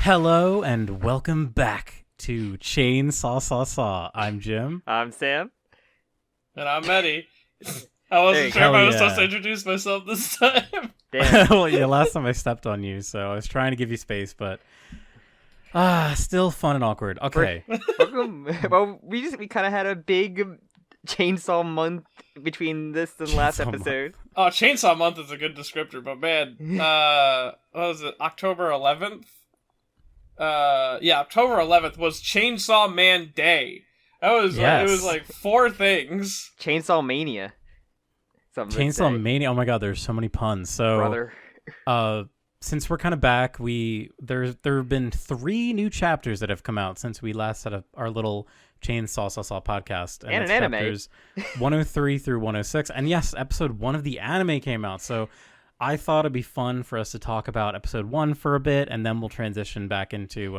Hello and welcome back to Chainsaw Saw Saw. I'm Jim. I'm Sam. And I'm Meti. I wasn't sure if I was supposed to introduce myself this time. Damn. Well, yeah, last time I stepped on you, so I was trying to give you space, but still fun and awkward. Okay. Welcome. Well, we kind of had a big chainsaw month between this and last Chainsaw episode. Oh, Chainsaw Month is a good descriptor, but man, what was it? October 11th? October 11th was Chainsaw Man Day. That was it was like 4 things. Chainsaw Mania. Chainsaw Mania. Oh my god, there's so many puns. So, brother. Since we're kind of back, there have been 3 new chapters that have come out since we last had our little Chainsaw Saw podcast, and an anime. Chapters 103 through 106, and yes, episode 1 of the anime came out. So I thought it'd be fun for us to talk about episode 1 for a bit, and then we'll transition back into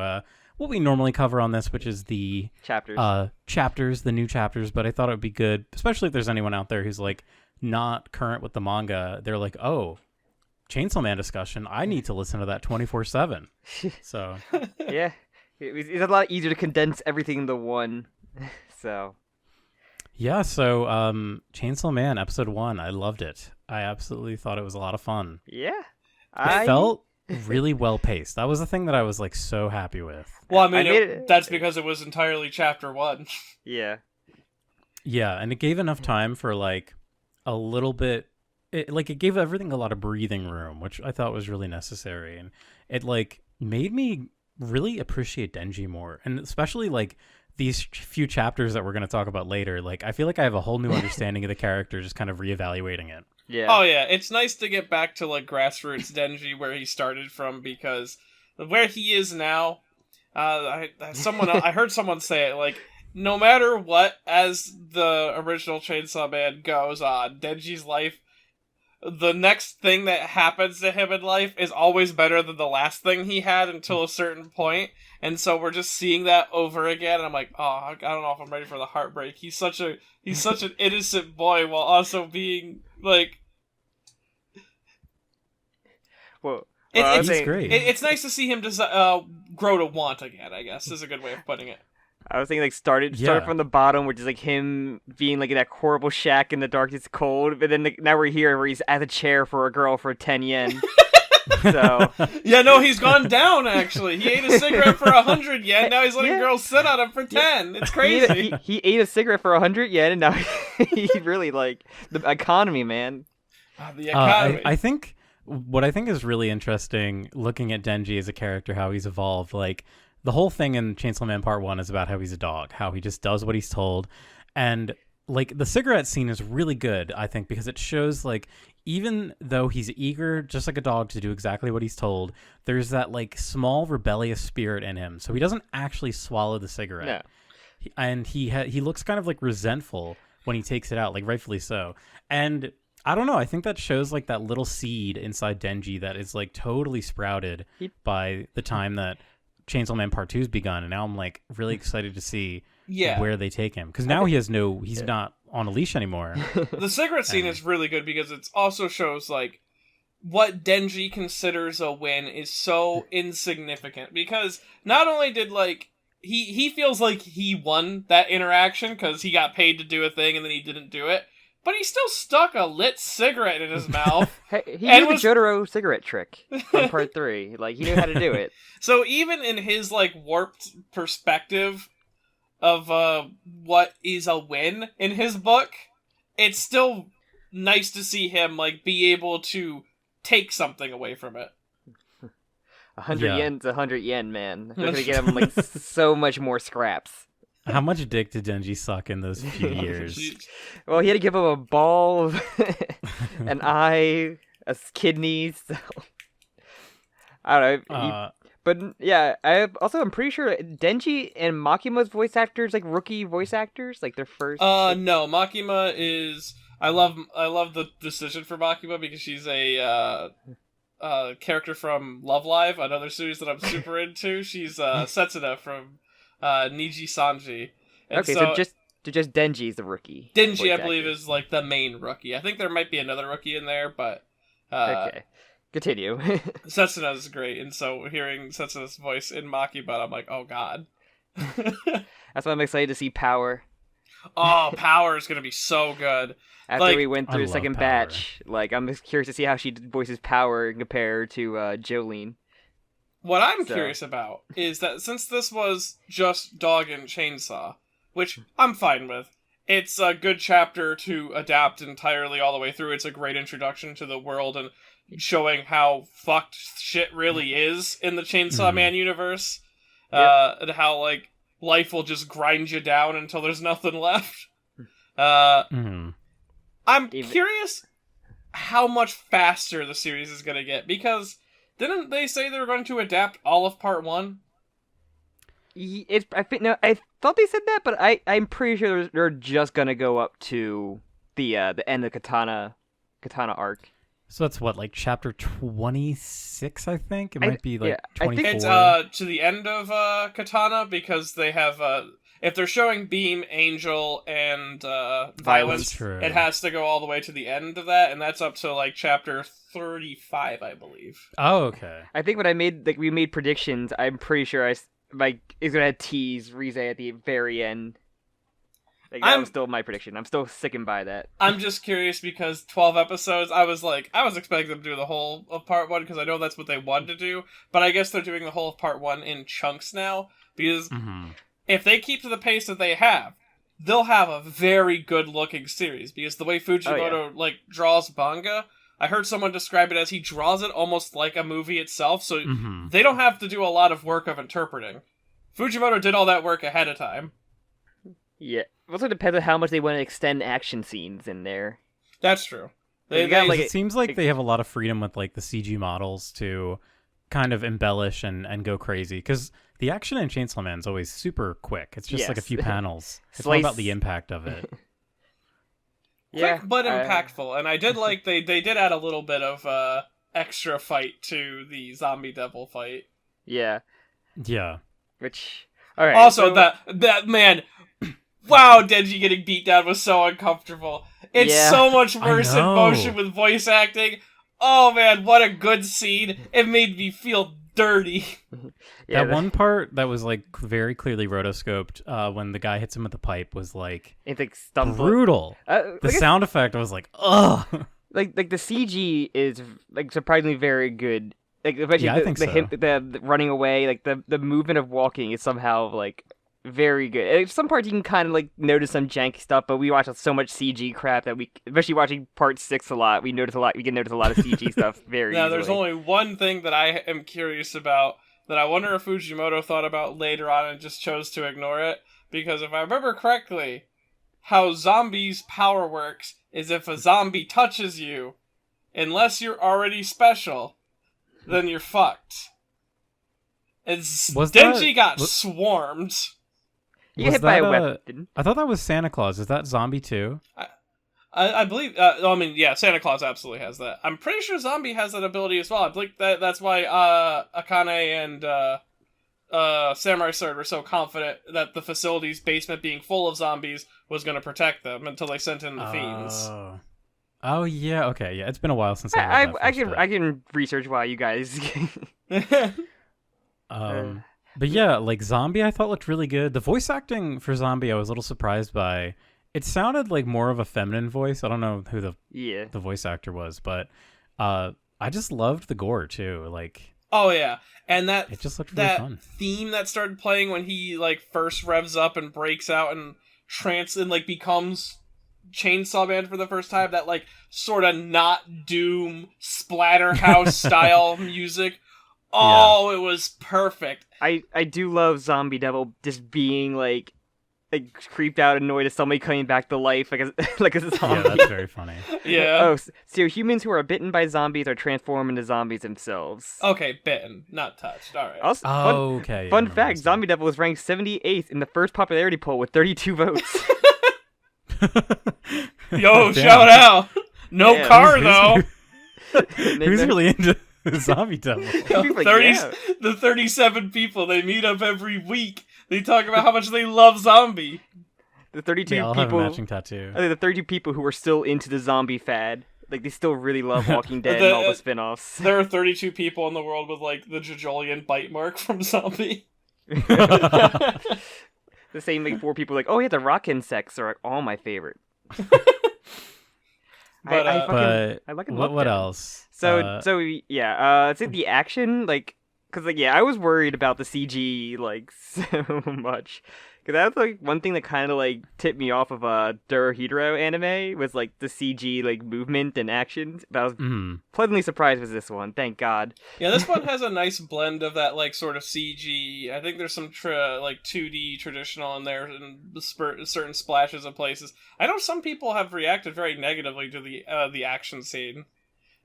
what we normally cover on this, which is the chapters, the new chapters. But I thought it would be good, especially if there's anyone out there who's like not current with the manga. They're like, oh, Chainsaw Man discussion, I need to listen to that 24/7. So yeah, it's a lot easier to condense everything into one. So Chainsaw Man episode 1, I loved it. I absolutely thought it was a lot of fun. Yeah, It felt really well paced. That was the thing that I was like so happy with. Well, I mean, that's because it was entirely chapter 1. Yeah. Yeah, and it gave enough time for like a little bit. It gave everything a lot of breathing room, which I thought was really necessary, and it like made me really appreciate Denji more, and especially like these few chapters that we're going to talk about later. Like, I feel like I have a whole new understanding of the character, just kind of reevaluating it. Yeah. Oh yeah, it's nice to get back to like grassroots Denji where he started from, because where he is now, I heard someone say it, like, no matter what, as the original Chainsaw Man goes on, Denji's life, the next thing that happens to him in life is always better than the last thing he had until a certain point. And so we're just seeing that over again. And I'm like, oh, I don't know if I'm ready for the heartbreak. He's such an innocent boy while also being like, it's great. It's nice to see him just grow to want again, I guess, is a good way of putting it. I was thinking like started from the bottom, which is like him being like in that horrible shack in the darkest cold, but then now we're here where he's at a chair for a girl for 10 yen. So yeah, no, he's gone down actually. He ate a cigarette for 100 yen. Now he's letting girls sit on him for 10. It's crazy. He ate a cigarette for 100 yen, and now he's really like the economy, man. The economy. I think what I think is really interesting looking at Denji as a character, how he's evolved, like. The whole thing in Chainsaw Man Part 1 is about how he's a dog, how he just does what he's told. And, like, the cigarette scene is really good, I think, because it shows, like, even though he's eager, just like a dog, to do exactly what he's told, there's that, like, small rebellious spirit in him. So he doesn't actually swallow the cigarette. No. And he looks kind of, like, resentful when he takes it out, like, rightfully so. And I don't know, I think that shows, like, that little seed inside Denji that is, like, totally sprouted by the time that Chainsaw Man Part 2's begun, and now I'm like really excited to see where they take him, because now he's not on a leash anymore. The cigarette scene is really good because it also shows like what Denji considers a win is so insignificant, because not only did like he feels like he won that interaction because he got paid to do a thing and then he didn't do it, but he still stuck a lit cigarette in his mouth. Hey, he knew the Jotaro cigarette trick in Part 3. Like, he knew how to do it. So even in his, like, warped perspective of what is a win in his book, it's still nice to see him, like, be able to take something away from it. 100 yen's 100 yen, man. They're gonna get him, like, so much more scraps. How much dick did Denji suck in those few years? Well, he had to give him a ball, an eye, a kidney. So I don't know. But yeah, I'm pretty sure Denji and Makima's voice actors, like rookie voice actors, like their first. No, Makima is. I love the decision for Makima because she's a character from Love Live, another series that I'm super into. She's Setsuna from Niji Sanji. And okay, so just Denji's the rookie. Denji, I believe, is like the main rookie. I think there might be another rookie in there, but okay. Continue. Setsuna's great, and so hearing Setsuna's voice in Makibut, I'm like, oh god. That's why I'm excited to see Power. Oh, Power is gonna be so good. After we went I through the love second Power. batch, I'm just curious to see how she voices Power compared to Jolene. What I'm curious about is that since this was just Dog and Chainsaw, which I'm fine with, it's a good chapter to adapt entirely all the way through. It's a great introduction to the world and showing how fucked shit really is in the Chainsaw Man universe. And how, like, life will just grind you down until there's nothing left. I'm curious how much faster the series is going to get, because didn't they say they were going to adapt all of part 1? I thought they said that, but I'm pretty sure they're just gonna go up to the end of Katana arc. So that's what, like chapter 26, I think? It might be like 24. I think it's to the end of Katana, because they have if they're showing Beam, Angel, and Violence, it has to go all the way to the end of that, and that's up to like chapter 35, I believe. Oh, okay. I think when we made predictions, I'm pretty sure is gonna tease Rize at the very end. That was still my prediction. I'm still sticking by that. I'm just curious because 12 episodes, I was expecting them to do the whole of part 1 because I know that's what they wanted to do, but I guess they're doing the whole of part 1 in chunks now, because if they keep to the pace that they have, they'll have a very good looking series, because the way Fujimoto draws manga, I heard someone describe it as he draws it almost like a movie itself, so they don't have to do a lot of work of interpreting. Fujimoto did all that work ahead of time. Yeah. It also depends on how much they want to extend action scenes in there. That's true. It seems like they have a lot of freedom with like the CG models to kind of embellish and go crazy, because the action in Chainsaw Man is always super quick. It's just like a few panels. It's all about the impact of it. Quick but impactful, and I did like they did add a little bit of extra fight to the zombie devil fight. Yeah. Which all right. Also, that man. Wow, Denji getting beat down was so uncomfortable. It's so much worse in motion with voice acting. Oh man, what a good scene. It made me feel dirty. That one part that was like very clearly rotoscoped when the guy hits him with the pipe was like brutal. The sound effect was like, ugh. Like the CG is like surprisingly very good. Like especially I think so. The running away, like the movement of walking is somehow like very good. And some parts you can kind of like notice some janky stuff, but we watch so much CG crap that especially watching part 6 a lot, we can notice a lot of CG stuff very easily. There's only one thing that I am curious about that I wonder if Fujimoto thought about later on and just chose to ignore it, because if I remember correctly, how zombies' power works is if a zombie touches you, unless you're already special, then you're fucked. Denji got swarmed. You get hit by a weapon. I thought that was Santa Claus. Is that zombie too? I believe. Santa Claus absolutely has that. I'm pretty sure Zombie has that ability as well. I believe that's why Akane and Samurai Sword were so confident that the facility's basement being full of zombies was going to protect them until they sent in the fiends. Oh yeah. Okay. Yeah. It's been a while since I can research why you guys. But yeah, like Zombie, I thought looked really good. The voice acting for Zombie, I was a little surprised by. It sounded like more of a feminine voice. I don't know who the voice actor was, but I just loved the gore too. Like, oh yeah, and it just looked really fun. Theme that started playing when he like first revs up and breaks out and becomes Chainsaw Man for the first time. That like sort of not Doom Splatterhouse style music. Oh, yeah. It was perfect. I do love Zombie Devil just being like creeped out, annoyed at somebody coming back to life like a zombie. Yeah, that's very funny. Yeah. Oh, so humans who are bitten by zombies are transformed into zombies themselves. Okay, bitten, not touched. All right. Also, fun fact: Zombie Devil was ranked 78th in the first popularity poll with 32 votes. Yo, shout out! No car though. Who's really into Zombie Devil? The 37 people they meet up every week. They talk about how much they love Zombie. The 32 they all people have a matching tattoo. I think the 32 people who were still into the zombie fad. Like they still really love Walking Dead and all the spin-offs. There are 32 people in the world with like the Jajolian bite mark from Zombie. The same like 4 people like, oh yeah, the rock insects are like all my favorite. But I like what else? So yeah, I'd say the action, like, cause like I was worried about the CG like so much, cause that was like one thing that kind of like tipped me off of Dorohedoro anime was like the CG like movement and action. But I was pleasantly surprised with this one, thank God. Yeah, this one has a nice blend of that like sort of CG. I think there's some like 2D traditional in there and certain splashes of places. I know some people have reacted very negatively to the action scene.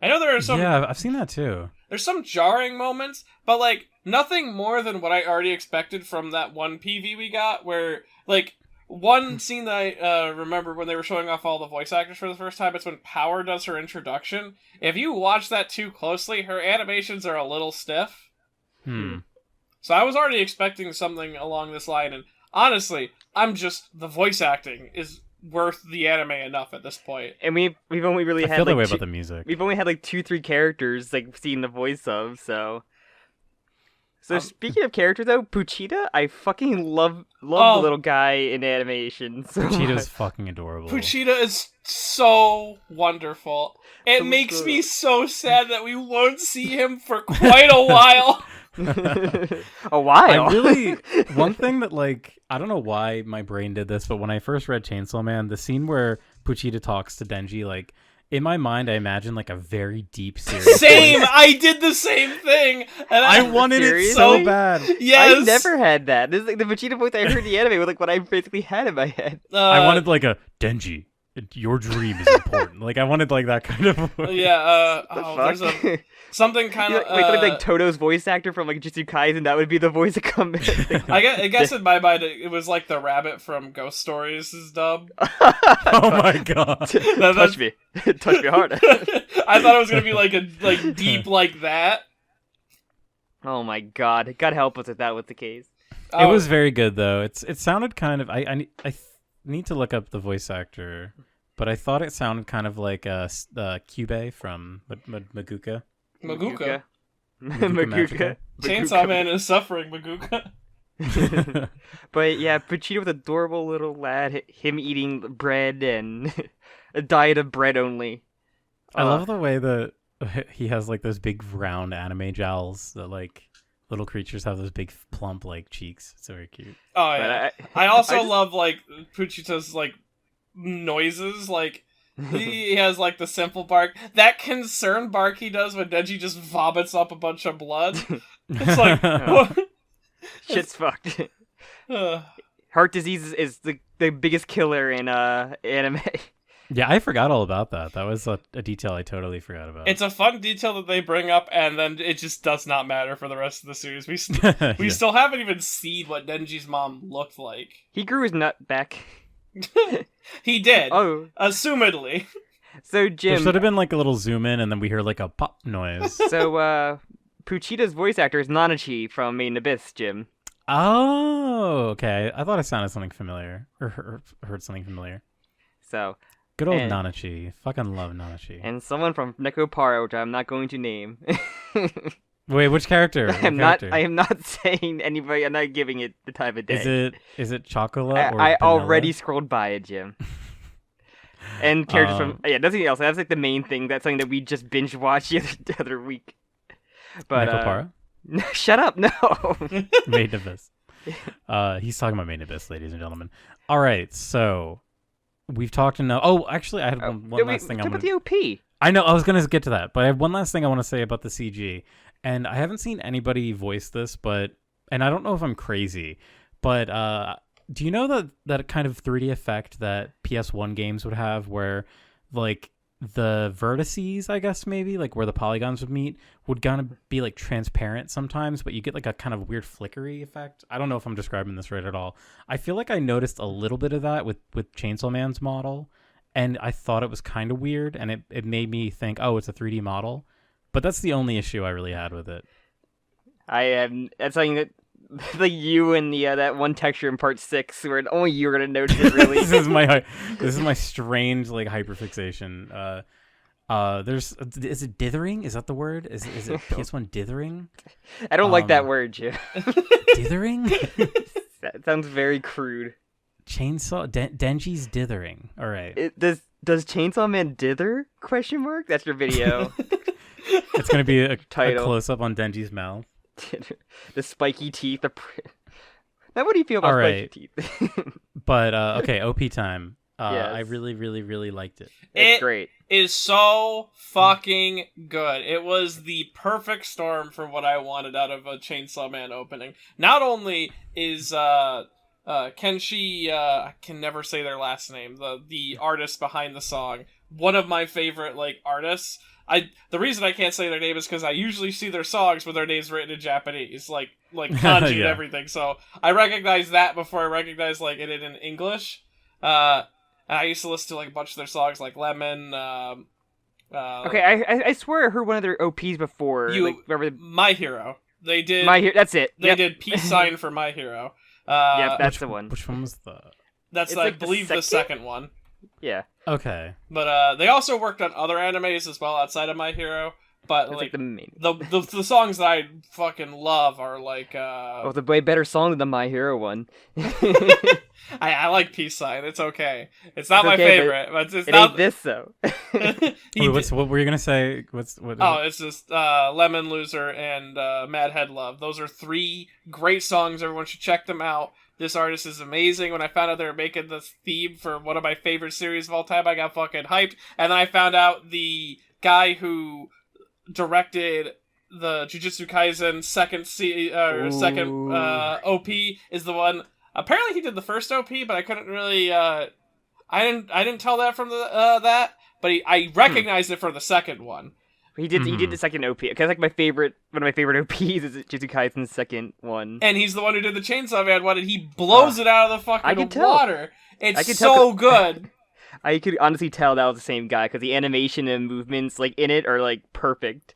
I know there are some... Yeah, I've seen that too. There's some jarring moments, but, like, nothing more than what I already expected from that one PV we got, where, like, one scene that I remember when they were showing off all the voice actors for the first time, it's when Power does her introduction. If you watch that too closely, her animations are a little stiff. So I was already expecting something along this line, and honestly, the voice acting is worth the anime enough at this point. And we've only really had feel that like way about the music. We've only had like 2-3 characters like seen the voice of, so speaking of characters though, Puchita, I fucking love the little guy in animation. So Puchita's fucking adorable. Puchita is so wonderful. It makes me so sad that we won't see him for quite a while. A while. One thing that like I don't know why my brain did this, but when I first read Chainsaw Man, the scene where Puchita talks to Denji, like in my mind, I imagine like a very deep serious. Same, I did the same thing, and I wanted it so bad. Yes, I never had that. This is like the Vegeta voice I heard in the anime was like what I basically had in my head. I wanted like a Denji. Your dream is important. Like I wanted like that kind of. Yeah. There's something kind of like Toto's voice actor from like Jujutsu Kaisen. That would be the voice of combat. I guess in my mind it was like the rabbit from Ghost Stories' dub. Oh my god! Touch me hard. I thought it was gonna be like deep like that. Oh my god! God help us if that was the case. It was very good though. It sounded kind of I need to look up the voice actor, but I thought it sounded kind of like Kyubey from Maguka. Maguka. Chainsaw Man is suffering, Maguka. But yeah, Puchita was adorable little lad. Him eating bread and a diet of bread only. I love the way that he has like those big round anime jowls that like little creatures have those big plump like cheeks. It's very cute. Oh yeah. I also love like Puchita's like noises. Like he has like the simple bark. That concerned bark he does when Denji just vomits up a bunch of blood. It's like shit's fucked. Heart disease is the biggest killer in anime. Yeah, I forgot all about that. That was a detail I totally forgot about. It's a fun detail that they bring up, and then it just does not matter for the rest of the series. We still haven't even seen what Denji's mom looked like. He grew his nut back. He did. Oh. Assumedly. So, Jim... There should have been like a little zoom in, and then we hear like a pop noise. So, Puchita's voice actor is Nanachi from Made in Abyss, Jim. Oh, okay. I thought I sounded something familiar, or heard something familiar. So... Good old Nanachi. Fucking love Nanachi. And someone from Nekopara, which I'm not going to name. Wait, which character? I am not saying anybody. I'm not giving it the time of day. Is it Chocola or I Vanilla? already scrolled by it, Jim. And characters from nothing else. That's like the main thing. That's something that we just binge watched the other week. But Nekopara? Shut up! No. Made in Abyss. He's talking about Made in Abyss, ladies and gentlemen. All right, so. We've talked enough. Oh, actually, I had one last thing. Talk about the OP. I know. I was going to get to that, but I have one last thing I want to say about the CG. And I haven't seen anybody voice this, and I don't know if I'm crazy, but do you know that kind of 3D effect that PS1 games would have where, like, the vertices, I guess maybe, like where the polygons would meet, would kind of be like transparent sometimes, but you get like a kind of weird flickery effect. I don't know if I'm describing this right at all. I feel like I noticed a little bit of that with Chainsaw Man's model, and I thought it was kind of weird, and it made me think, oh, it's a 3D model. But that's the only issue I really had with it. That's something that like you and the that one texture in part 6 where only you're gonna notice it. Really, this is my strange like hyperfixation. Is it dithering? Is that the word? Is it PS1 dithering? I don't like that word, Jim. Dithering? That sounds very crude. Chainsaw Denji's dithering. All right. Does Chainsaw Man dither? Question mark. That's your video. It's gonna be a Title. close up on Denji's mouth. The spiky teeth. Now, what do you feel about spiky teeth? But okay, OP time. Yes. I really, really, really liked it. It's great. Is so fucking good. It was the perfect storm for what I wanted out of a Chainsaw Man opening. Not only is Kenshi, I can never say their last name, the artist behind the song, one of my favorite artists. The reason I can't say their name is because I usually see their songs with their names written in Japanese, like kanji and everything. So I recognize that before I recognize it in English. I used to listen to a bunch of their songs, like Lemon. Okay, I swear I heard one of their OPs before. My Hero. They did. That's it. They did Peace Sign for My Hero. Yeah, that's the one. Which one was That's I believe the second one. Yeah. Okay. But they also worked on other animes as well outside of My Hero. But the main. The songs that I fucking love are it's a way better song than the My Hero one. I like Peace Sign. It's okay. It's not my favorite, but it's not ain't this though. What were you gonna say? It's just Lemon Loser and Mad Head Love. Those are 3 great songs. Everyone should check them out. This artist is amazing. When I found out they were making this theme for one of my favorite series of all time, I got fucking hyped. And then I found out the guy who directed the Jujutsu Kaisen second OP is the one. Apparently he did the first OP, but I couldn't really I didn't tell that from that, but I recognized it for the second one. He did the second OP because one of my favorite OPs is Jujutsu Kaisen's second one. And he's the one who did the Chainsaw Man one, and he blows it out of the fucking water. It's so good. I could honestly tell that was the same guy because the animation and movements in it are perfect.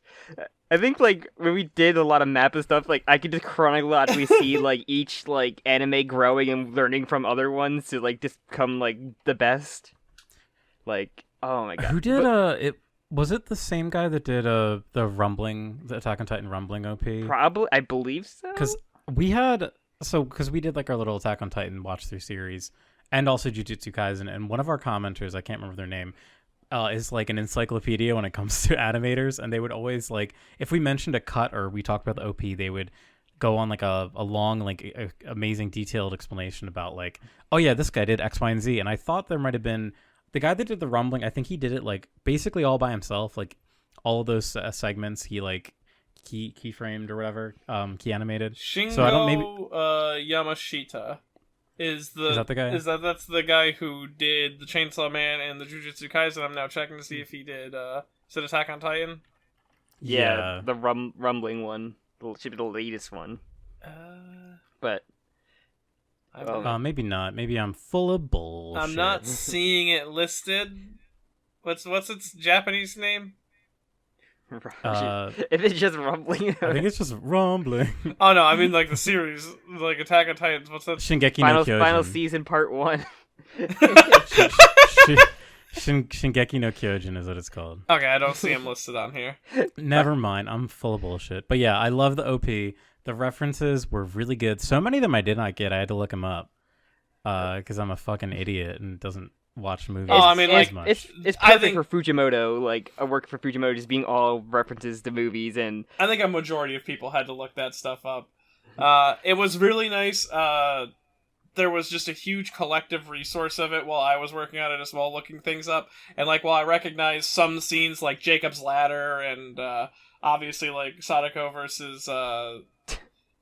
I think when we did a lot of map and stuff, I could just chronologically see each anime growing and learning from other ones to just become the best. Oh my god! Who did it? Was it the same guy that did the Attack on Titan Rumbling OP? Probably, I believe so. Because we did our little Attack on Titan watch through series. And also Jujutsu Kaisen, and one of our commenters, I can't remember their name, is an encyclopedia when it comes to animators, and they would always if we mentioned a cut or we talked about the OP, they would go on a long amazing detailed explanation about oh yeah, this guy did X, Y, and Z, and I thought there might have been the guy that did the Rumbling. I think he did it basically all by himself, all of those segments he keyframed or whatever, key animated. Shingo so I don't Yamashita. Is that the guy? That's the guy who did the Chainsaw Man and the Jujutsu Kaisen? I'm now checking to see if he did Attack on Titan. Yeah, the Rumbling one. Should be the latest one. But maybe not. Maybe I'm full of bullshit. I'm not seeing it listed. What's its Japanese name? If it's just Rumbling, I think it's just Rumbling. Oh no, I mean the series, Attack on Titan. What's that? Shingeki no Kyojin. Final season, part 1. Shingeki no Kyojin is what it's called. Okay, I don't see him listed on here. Never mind, I'm full of bullshit. But yeah, I love the OP. The references were really good. So many of them I did not get. I had to look them up because I'm a fucking idiot and doesn't watch movies. Oh, I mean, it's perfect for Fujimoto. A work for Fujimoto just being all references to movies, and I think a majority of people had to look that stuff up. It was really nice. There was just a huge collective resource of it while I was working on it as well, looking things up. And while I recognized some scenes like Jacob's Ladder and obviously Sadako versus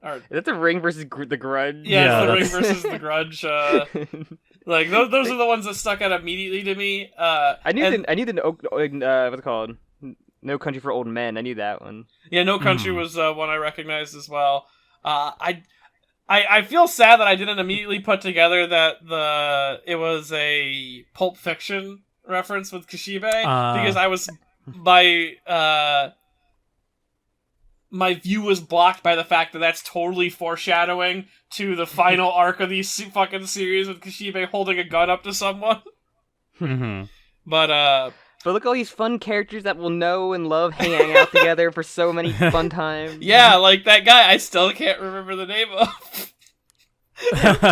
is that the Ring versus the Grudge? Yeah, it's the Ring versus the Grudge. Those are the ones that stuck out immediately to me. I knew the what's it called? No Country for Old Men. I knew that one. Yeah, No Country was one I recognized as well. I feel sad that I didn't immediately put together that it was a Pulp Fiction reference with Kishibe because I was my view was blocked by the fact that that's totally foreshadowing to the final arc of these fucking series with Kishibe holding a gun up to someone. Mm-hmm. But But look at all these fun characters that we'll know and love hanging out together for so many fun times. Yeah, like that guy I still can't remember the name of.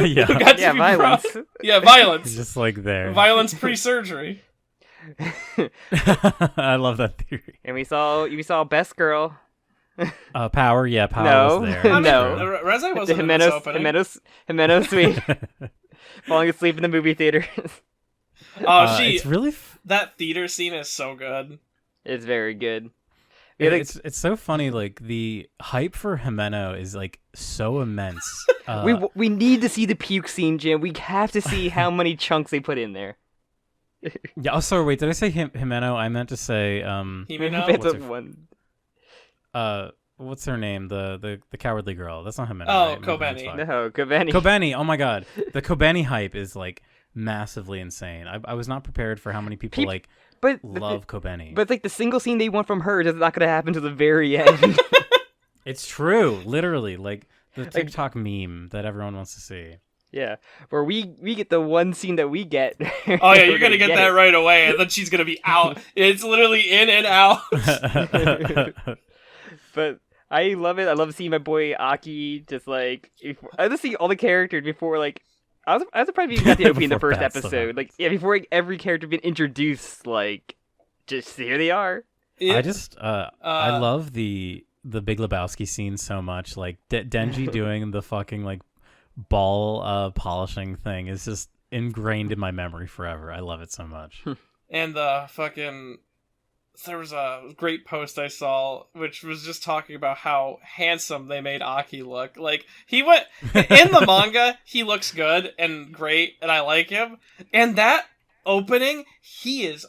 Yeah. Violence. Yeah, Violence. He's just like there. Violence pre-surgery. I love that theory. And we saw Best Girl. Power, yeah, Power No. was there. No. Reze wasn't in this opening. Jimeno Sweet. Falling asleep in the movie theater. It's really that theater scene is so good. It's very good. it's so funny. Like the hype for Jimeno is like so immense. We need to see the puke scene, Jim. We have to see how many chunks they put in there. Yeah. Oh, sorry. Wait. Did I say Jimeno? I meant to say Himeno? what's her name? The cowardly girl. That's not Jimeno. Oh, right? Kobeni. No, Kobeni. Kobeni. Oh my god. The Kobeni hype is like massively insane. I was not prepared for how many people love Kobeni. But it's like the single scene they want from her is not going to happen to the very end. It's true. Literally, like the TikTok meme that everyone wants to see. Yeah, where we get the one scene that we get. Oh yeah, you're gonna get that right away, and then she's gonna be out. It's literally in and out. But I love it. I love seeing my boy Aki just like. I just see all the characters before like. I was surprised we got the OP in the first episode. Like before every character been introduced, like just here they are. I just I love the Big Lebowski scene so much. Like Denji doing the fucking like ball polishing thing is just ingrained in my memory forever. I love it so much. And there was a great post I saw which was just talking about how handsome they made Aki look. Like he went in the manga, he looks good and great, and I like him. And that opening, he is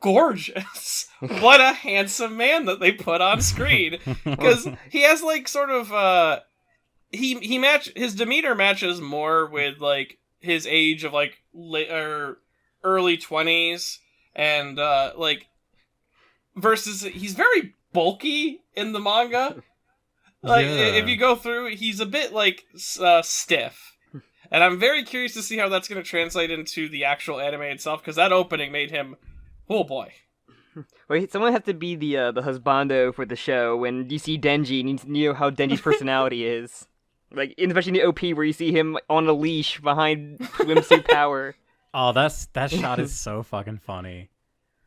gorgeous. What a handsome man that they put on screen, because he has like sort of his demeanor matches more with like his age of like early 20s, and like versus he's very bulky in the manga. Like if you go through, he's a bit like stiff. And I'm very curious to see how that's going to translate into the actual anime itself, because that opening made him, oh boy. Wait, someone has to be the husbando for the show when you see Denji and you know how Denji's personality is. Like, especially in the OP where you see him on a leash behind swimsuit Power. Oh, that shot is so fucking funny.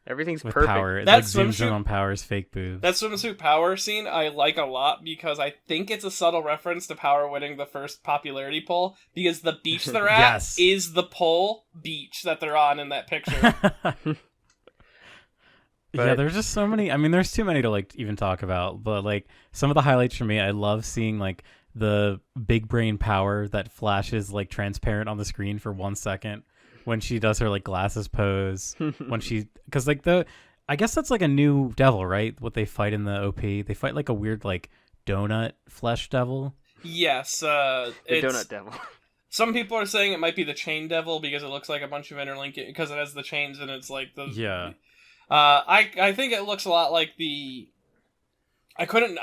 Everything's with perfect. Power. It that like zooms in on Power's fake boobs. That swimsuit Power scene I like a lot, because I think it's a subtle reference to Power winning the first popularity poll, because the beach they're at is the poll beach that they're on in that picture. Yeah, there's just so many. I mean, there's too many to like even talk about, but like some of the highlights for me, I love seeing like the big brain Power that flashes like transparent on the screen for 1 second when she does her like glasses pose. Because like I guess that's like a new devil, right? What they fight in the OP, they fight like a weird like donut flesh devil. Yes, the donut devil. Some people are saying it might be the chain devil because it looks like a bunch of interlinking, because it has the chains and it's like the I think it looks a lot like the. I couldn't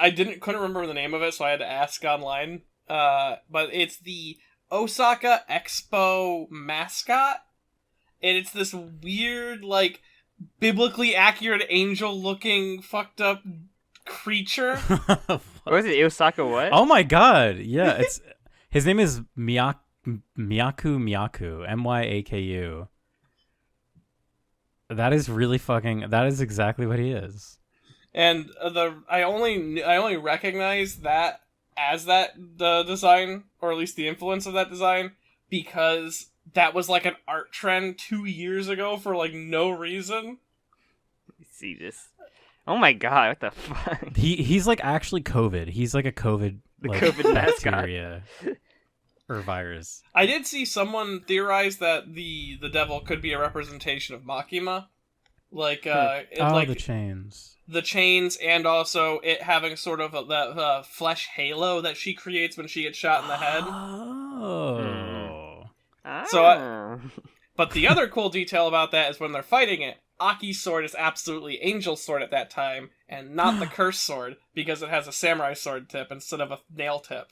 remember the name of it, so I had to ask online. But it's the Osaka Expo mascot, and it's this weird, like, biblically accurate angel-looking fucked up creature. What was it? Osaka what? Oh my god! Yeah, it's his name is Myaku, Myaku. That is really fucking. That is exactly what he is. And I only recognize that as the design, or at least the influence of that design, because that was like an art trend 2 years ago for like no reason. Let me see this. Oh my god! What the fuck? He's like actually COVID. He's like a COVID. The like, COVID bacteria or virus. I did see someone theorize that the devil could be a representation of Makima, like the chains. The chains, and also it having sort of that flesh halo that she creates when she gets shot in the head. Oh. But the other cool detail about that is when they're fighting it, Aki's sword is absolutely Angel's sword at that time, and not the cursed sword, because it has a samurai sword tip instead of a nail tip.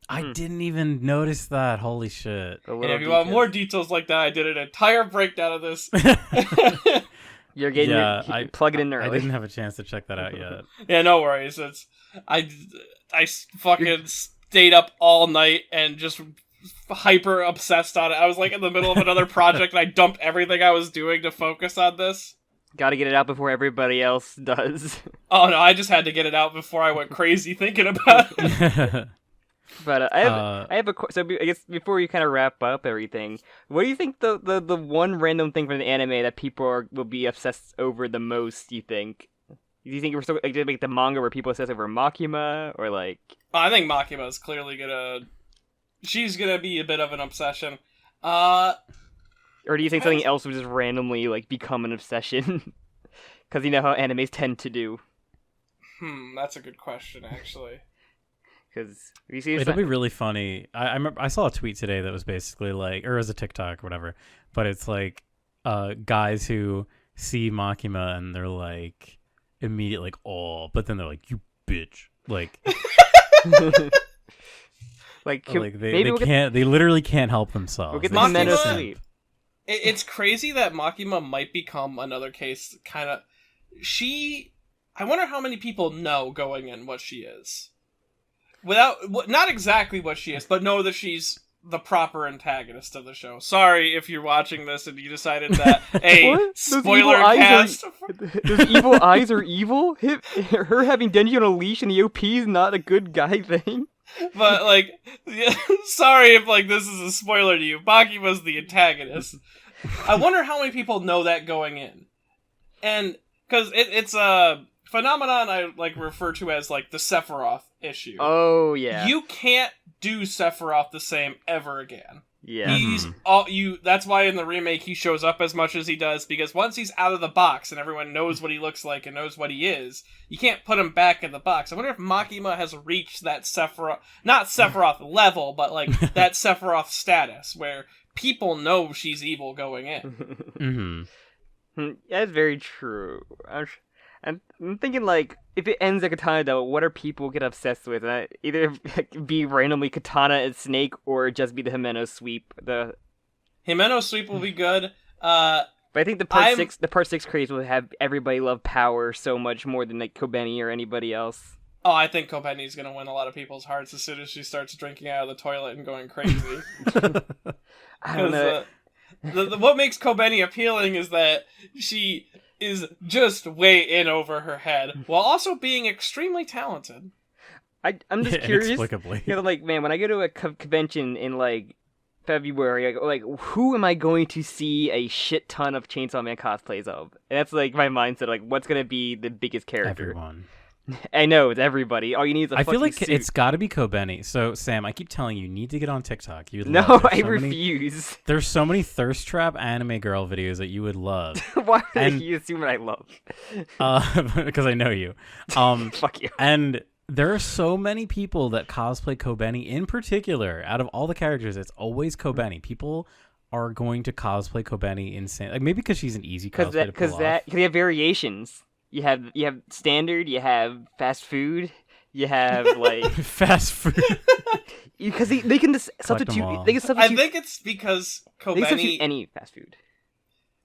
I didn't even notice that. Holy shit. And if you want more details like that, I did an entire breakdown of this. You're getting I plug it in early. I didn't have a chance to check that out yet. Yeah, no worries. I fucking stayed up all night and just hyper obsessed on it. I was like in the middle of another project and I dumped everything I was doing to focus on this. Gotta get it out before everybody else does. Oh no, I just had to get it out before I went crazy thinking about it. But I have a so I guess before you kind of wrap up everything, what do you think the one random thing from the anime that people will be obsessed over the most? You think? Do you think we're still like the manga where people obsess over Makima or like? I think Makima is clearly she's gonna be a bit of an obsession. Or do you think something else would just randomly like become an obsession? Because you know how animes tend to do. That's a good question, actually. Because you see, it'll be really funny. I remember I saw a tweet today that was basically like, or as a TikTok or whatever, but it's like, guys who see Makima and they're like immediately like, oh, but then they're like, you bitch, like. They literally can't help themselves. We'll get the men asleep. It's crazy that Makima might become another case. I wonder how many people know going in what she is, not exactly what she is, but know that she's the proper antagonist of the show. Sorry if you're watching this and you decided that spoiler cast. Those evil eyes are evil. Her having Denji on a leash and the OP is not a good guy thing. But like, sorry if like this is a spoiler to you. Makima's the antagonist. I wonder how many people know that going in, and because it's a phenomenon I like refer to as like the Sephiroth issue. Oh yeah, you can't do Sephiroth the same ever again. Yeah, That's why in the remake he shows up as much as he does, because once he's out of the box and everyone knows what he looks like and knows what he is, you can't put him back in the box. I wonder if Makima has reached that not Sephiroth level, but like that Sephiroth status where people know she's evil going in. That's very true. I'm thinking, like, if it ends at Katana, though, what are people get obsessed with? Either be randomly Katana and Snake, or just be the Himeno sweep. The Himeno sweep will be good. But I think the part 6 craze will have everybody love power so much more than like Kobeni or anybody else. Oh, I think Kobeni's gonna win a lot of people's hearts as soon as she starts drinking out of the toilet and going crazy. I don't know. What makes Kobeni appealing is that she is just way in over her head, while also being extremely talented. I'm just curious. Inexplicably. You know, like, man, when I go to a convention in, like, February, I go, like, who am I going to see a shit ton of Chainsaw Man cosplays of? And that's, like, my mindset, like, what's going to be the biggest character? Everyone. I know, it's everybody. All you need is a I feel like suit. it's got to be Kobeni. So, Sam, I keep telling you need to get on TikTok. I refuse. There's so many thirst trap anime girl videos that you would love. Why would you assume what I love? Because I know you. Fuck you. And there are so many people that cosplay Kobeni in particular. Out of all the characters, it's always Kobeni. People are going to cosplay Kobeni insane. Like, maybe because she's an easy cosplay to pull off. Because they have variations. You have standard, you have fast food, you have like fast food. Because they can just substitute. I think it's because Kobeni. They can substitute any fast food.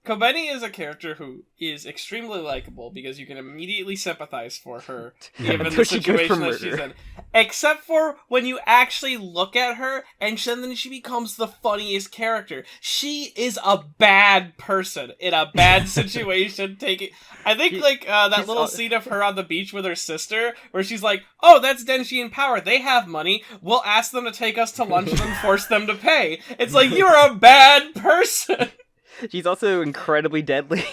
Kobeni is a character who is extremely likable because you can immediately sympathize for her, given the situation that she's in. Except for when you actually look at her, and then she becomes the funniest character. She is a bad person in a bad situation. I think that little scene of her on the beach with her sister, where she's like, "Oh, that's Denji in power. They have money. We'll ask them to take us to lunch and then force them to pay." It's like, you're a bad person. She's also incredibly deadly.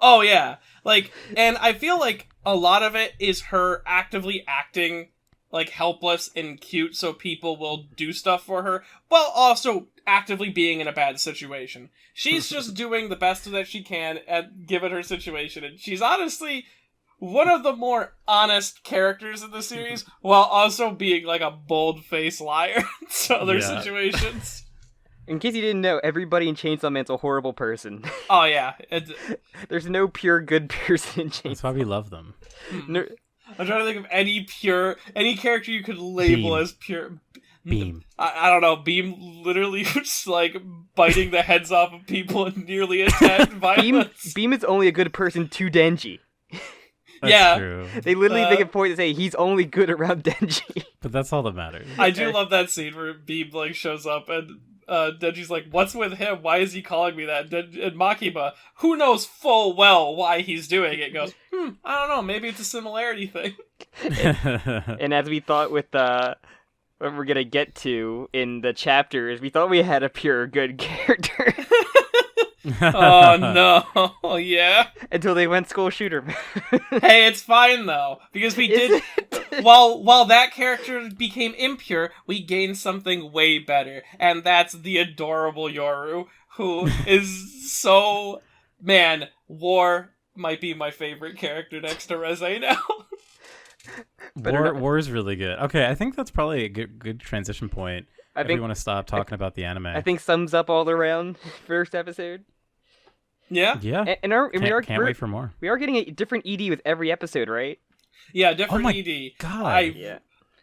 Oh, yeah. Like, and I feel like a lot of it is her actively acting, like, helpless and cute so people will do stuff for her, while also actively being in a bad situation. She's just doing the best that she can given her situation, and she's honestly one of the more honest characters in the series, while also being, like, a bold-faced liar in other situations. In case you didn't know, everybody in Chainsaw Man's a horrible person. Oh, yeah. There's no pure good person in Chainsaw. That's why we love them. I'm trying to think of any character you could label as pure. Beam. I don't know. Beam literally just like biting the heads off of people and nearly attacked violence. Beam is only a good person to Denji. That's true. They literally make a point to say he's only good around Denji. But that's all that matters. I do love that scene where Beam like shows up and Denji's like, "What's with him? Why is he calling me that?" And Makima, who knows full well why he's doing it, goes, I don't know. Maybe it's a similarity thing. And as we thought with what we're gonna get to in the chapters, we thought we had a pure good character. Oh no, yeah. Until they went school shooter. Hey, it's fine though, because we did. While that character became impure, we gained something way better, and that's the adorable Yoru, who is so War might be my favorite character next to Reze now. War is really good. Okay, I think that's probably a good transition point. I think we want to stop talking about the anime. I think sums up all around first episode. Yeah. And can't wait for more. We are getting a different ED with every episode, right? Yeah, different oh my ED. God. Yeah.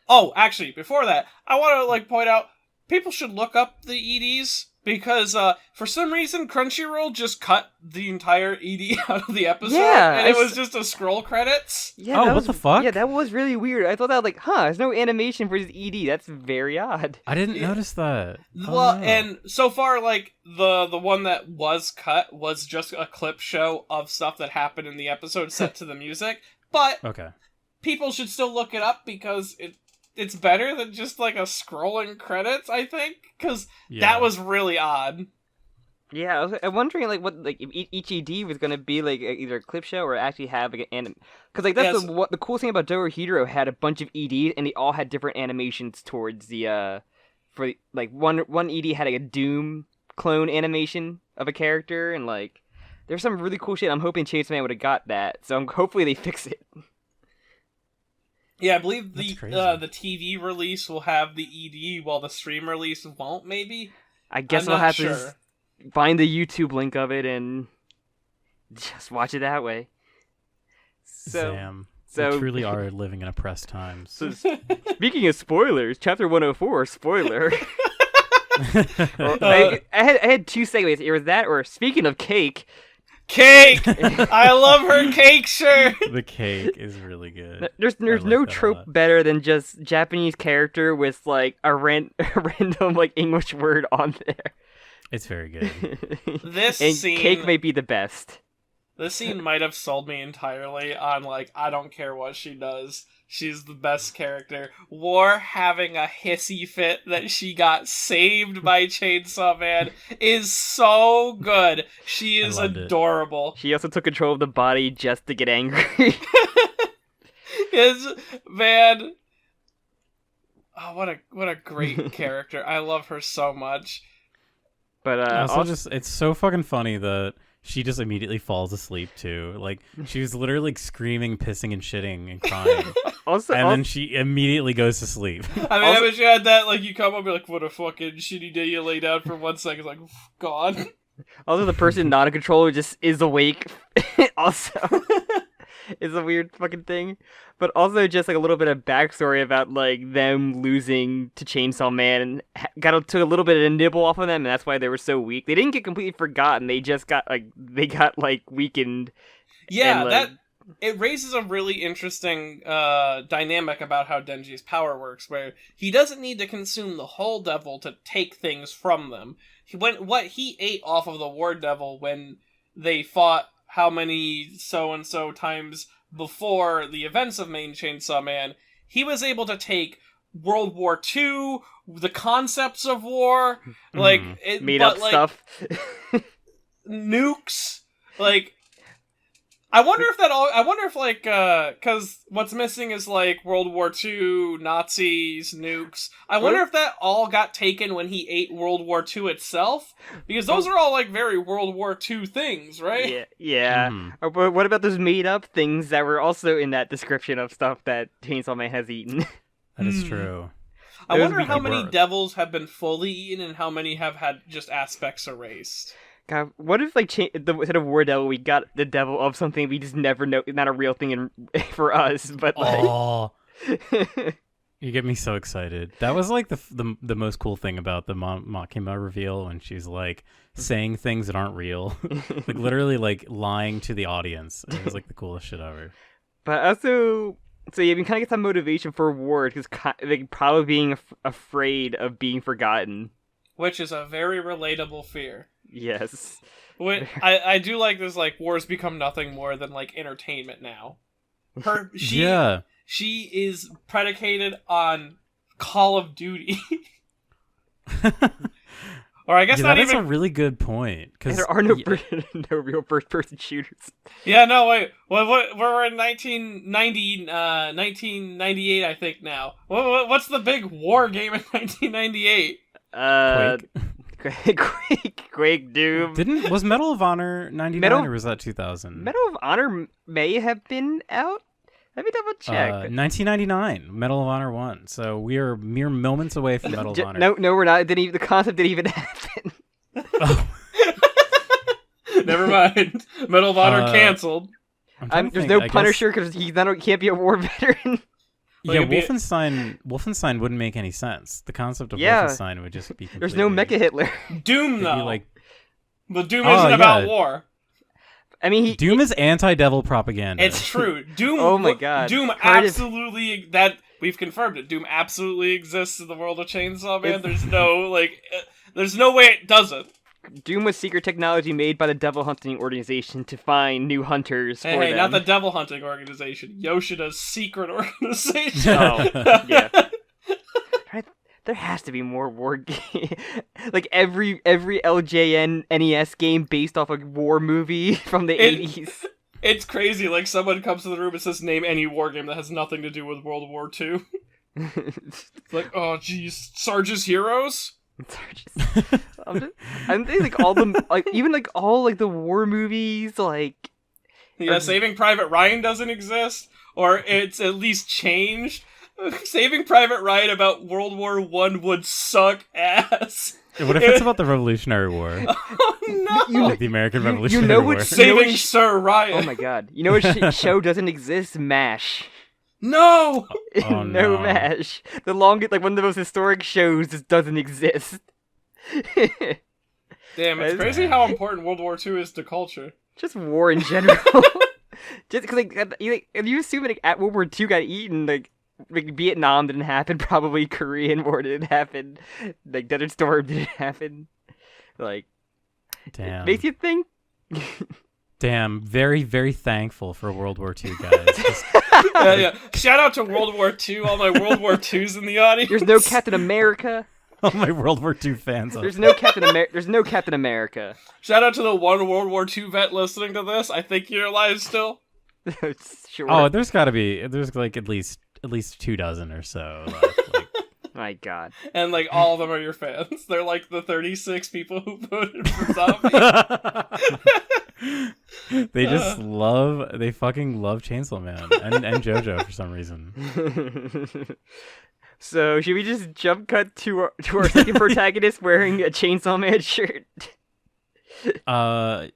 Oh, actually, before that, I want to point out people should look up the EDs because for some reason Crunchyroll just cut the entire ED out of the episode, and it was just a scroll credits. Yeah. What the fuck? Yeah, that was really weird. I thought that there's no animation for this ED. That's very odd. I didn't notice that. Well, and so far, the one that was cut was just a clip show of stuff that happened in the episode set to the music. But okay, people should still look it up because it's better than just a scrolling credits, I think, because that was really odd. Yeah, I'm wondering if each ED was gonna be either a clip show or actually have an anime. Because that's the cool thing about Dorohedoro had a bunch of EDs and they all had different animations towards the one ED had a Doom clone animation of a character and there's some really cool shit. I'm hoping Chainsaw Man would have got that, so hopefully they fix it. Yeah, I believe the TV release will have the ED while the stream release won't, maybe? I guess I'll have to find the YouTube link of it and just watch it that way. Sam, we truly are living in oppressed times. So, speaking of spoilers, Chapter 104, spoiler. I had two segues. It was that or speaking of cake... Cake! I love her cake shirt! The cake is really good. There's no trope better than just Japanese character with a random English word on there. It's very good. This scene, cake may be the best. This scene might have sold me entirely on I don't care what she does. She's the best character. War having a hissy fit that she got saved by Chainsaw Man is so good. She is adorable. She also took control of the body just to get angry. Man. Oh, what a great character. I love her so much. But also it's so fucking funny that she just immediately falls asleep too. She was literally screaming, pissing, and shitting and crying. Then she immediately goes to sleep. I mean, I wish you had that. You come up and be like, "What a fucking shitty day!" You lay down for 1 second, gone. Also, the person not in control just is awake. Also, it's a weird fucking thing. But also, just a little bit of backstory about them losing to Chainsaw Man and took a little bit of a nibble off of them, and that's why they were so weak. They didn't get completely forgotten. They just got weakened. Yeah, it raises a really interesting dynamic about how Denji's power works, where he doesn't need to consume the whole devil to take things from them. He ate off of the War Devil when they fought how many so-and-so times before the events of Main Chainsaw Man, he was able to take World War II, the concepts of war, made up stuff, nukes, I wonder if because what's missing is World War II, Nazis, nukes. I wonder if that all got taken when he ate World War II itself, because those are all very World War II things, right? Yeah. Mm-hmm. But what about those made up things that were also in that description of stuff that Chainsaw Man has eaten? That is true. I wonder how many devils have been fully eaten and how many have had just aspects erased. God, what if instead of War Devil we got the devil of something we just never know, not a real thing for us, but you You get me so excited. That was like the most cool thing about the Makima reveal when she's like saying things that aren't real, like literally like lying to the audience. It was like the coolest shit ever. But also, so yeah, we kind of get some motivation for Ward because like probably being afraid of being forgotten, which is a very relatable fear. Yes. I do like this. Like Wars become nothing more than like entertainment now. She is predicated on Call of Duty. Or I guess not even. That's a really good point. Because there are no real first-person shooters. Yeah, no, wait. We're in 1998, I think, now. What's the big war game in 1998? Quake, Doom. Was Medal of Honor 99 or was that 2000? Medal of Honor may have been out. Let me double check. 1999, Medal of Honor 1. So we are mere moments away from Medal of Honor. No, we're not. The concept didn't even happen. Oh. Never mind. Medal of Honor canceled. There's no Punisher because he can't be a war veteran. Yeah, Wolfenstein wouldn't make any sense. The concept of Wolfenstein would just be completely... There's no Mecha Hitler. Doom, though. But Doom isn't about war. I mean, Doom is anti-devil propaganda. It's true. Doom. Oh my god. Doom absolutely that we've confirmed it. Doom absolutely exists in the world of Chainsaw Man. There's no way it doesn't. Doom was secret technology made by the devil hunting organization to find new hunters for them. Hey, not the devil hunting organization. Yoshida's secret organization. Oh, yeah. There has to be more war game. Like every LJN NES game based off a war movie from the 80s. It's crazy. Like someone comes to the room and says, "Name any war game that has nothing to do with World War II." It's like, oh, geez, Sarge's Heroes. I'm thinking like all the even all the war movies like. Yeah, Saving Private Ryan doesn't exist, or it's at least changed. Saving Private Ryan about World War I would suck ass. What if it's about the Revolutionary War? Oh no! Like the American Revolutionary War. Saving Sir Ryan. Oh my god! You know what show doesn't exist? MASH. No. Oh, no MASH. The longest, one of the most historic shows just doesn't exist. Damn, it's crazy how important World War II is to culture. Just war in general. Just because if you assume at World War II got eaten, Vietnam didn't happen, probably Korean War didn't happen, Desert Storm didn't happen. Damn. It makes you think. Damn, very, very thankful for World War II, guys. Yeah. Shout out to World War II, all my World War IIs in the audience. There's no Captain America. All my World War II fans. There's no Captain America. Shout out to the one World War II vet listening to this. I think you're alive still. Sure. Oh, there's got to be. There's at least 24 or so. My god. And all of them are your fans. They're the 36 people who voted for Zombie. They fucking love Chainsaw Man and JoJo for some reason. So should we just jump cut to our second protagonist wearing a Chainsaw Man shirt? Yeah.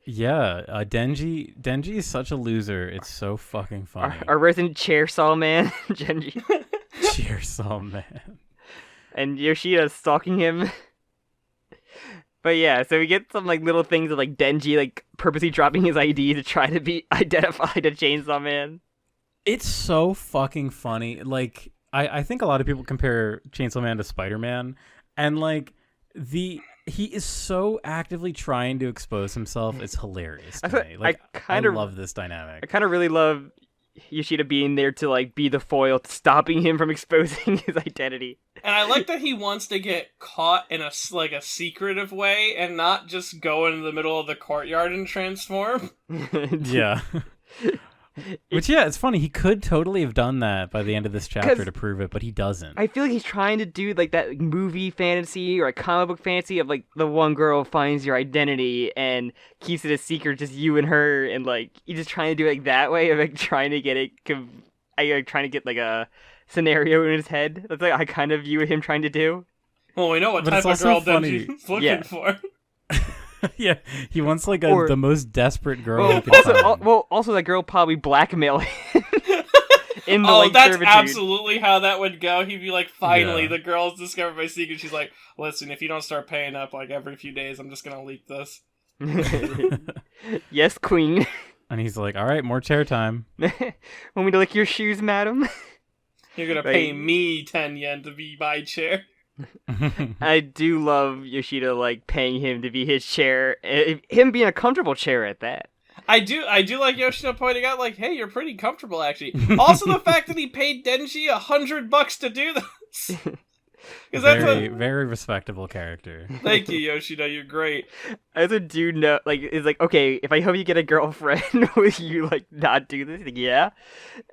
Denji is such a loser. It's so fucking funny. Our resident Chairsaw Man, Denji. Chairsaw Man. And Yoshida stalking him. But yeah, so we get some little things of Denji purposely dropping his ID to try to be identified as Chainsaw Man. It's so fucking funny. I think a lot of people compare Chainsaw Man to Spider-Man, and he is so actively trying to expose himself. It's hilarious to me. I love this dynamic. I kind of really love Yoshida being there to be the foil, stopping him from exposing his identity. And I like that he wants to get caught in a secretive way and not just go into the middle of the courtyard and transform. Yeah. Which, yeah, it's funny. He could totally have done that by the end of this chapter to prove it, but he doesn't. I feel like he's trying to do that movie fantasy or a comic book fantasy of the one girl finds your identity and keeps it a secret, just you and her, and he's just trying to do it that way of trying to get it. Trying to get a scenario in his head. That's I kind of view him trying to do. Well, we know what type of girl Denji's looking for. Yeah, he wants the most desperate girl he can find. Also that girl probably blackmail him in the Oh, that's servitude. absolutely how that would go. He'd be like, finally, Yeah. the girl's discovered my secret. She's like, listen, if you don't start paying up like every few days, I'm just gonna leak this. Yes, queen. And he's like, all right, more chair time. Want me to lick your shoes, madam? You're gonna pay me 10 yen to be my chair. I do love Yoshida, like, paying him to be his chair. Him being a comfortable chair at that. I do like Yoshida pointing out, like, hey, you're pretty comfortable, actually. Also, the fact that he paid Denji $100 to do this. Because very respectable character. Thank you, Yoshida. You're great. I also do know, like, it's like, okay, if I help you get a girlfriend, will you, like, not do this? Like, yeah.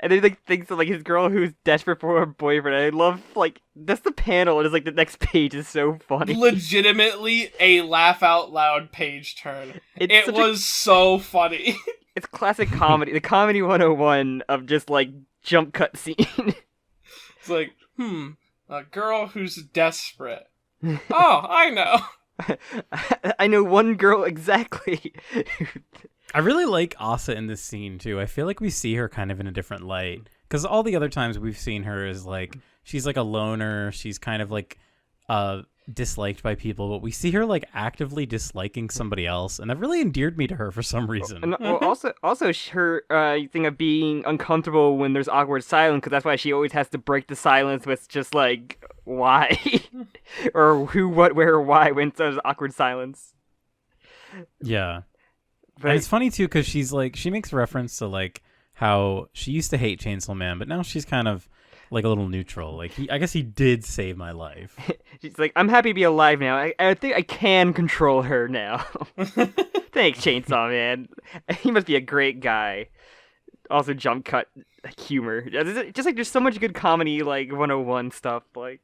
And then, like, thinks of, like, his girl who's desperate for a boyfriend. I love, like, that's the panel. It's like the next page is so funny. Legitimately a laugh out loud page turn. It was so funny. It's classic comedy. The comedy 101 of just, like, jump cut scene. It's like, a girl who's desperate. Oh, I know. I know one girl exactly. I really like Asa in this scene too. I feel like we see her kind of in a different light, because all the other times we've seen her is like she's like a loner. She's kind of like disliked by people, but we see her like actively disliking somebody else, and that really endeared me to her for some reason. And also her thing of being uncomfortable when there's awkward silence, because that's why she always has to break the silence with just like why or who, what, where, why when there's awkward silence. Yeah, but and it's funny too because she's like she makes reference to like how she used to hate Chainsaw Man, but now she's kind of like a little neutral. Like I guess he did save my life. She's like, I'm happy to be alive now. I think I can control her now. Thanks, Chainsaw Man. He must be a great guy. Also, jump cut humor. Just like there's so much good comedy, like 101 stuff. Like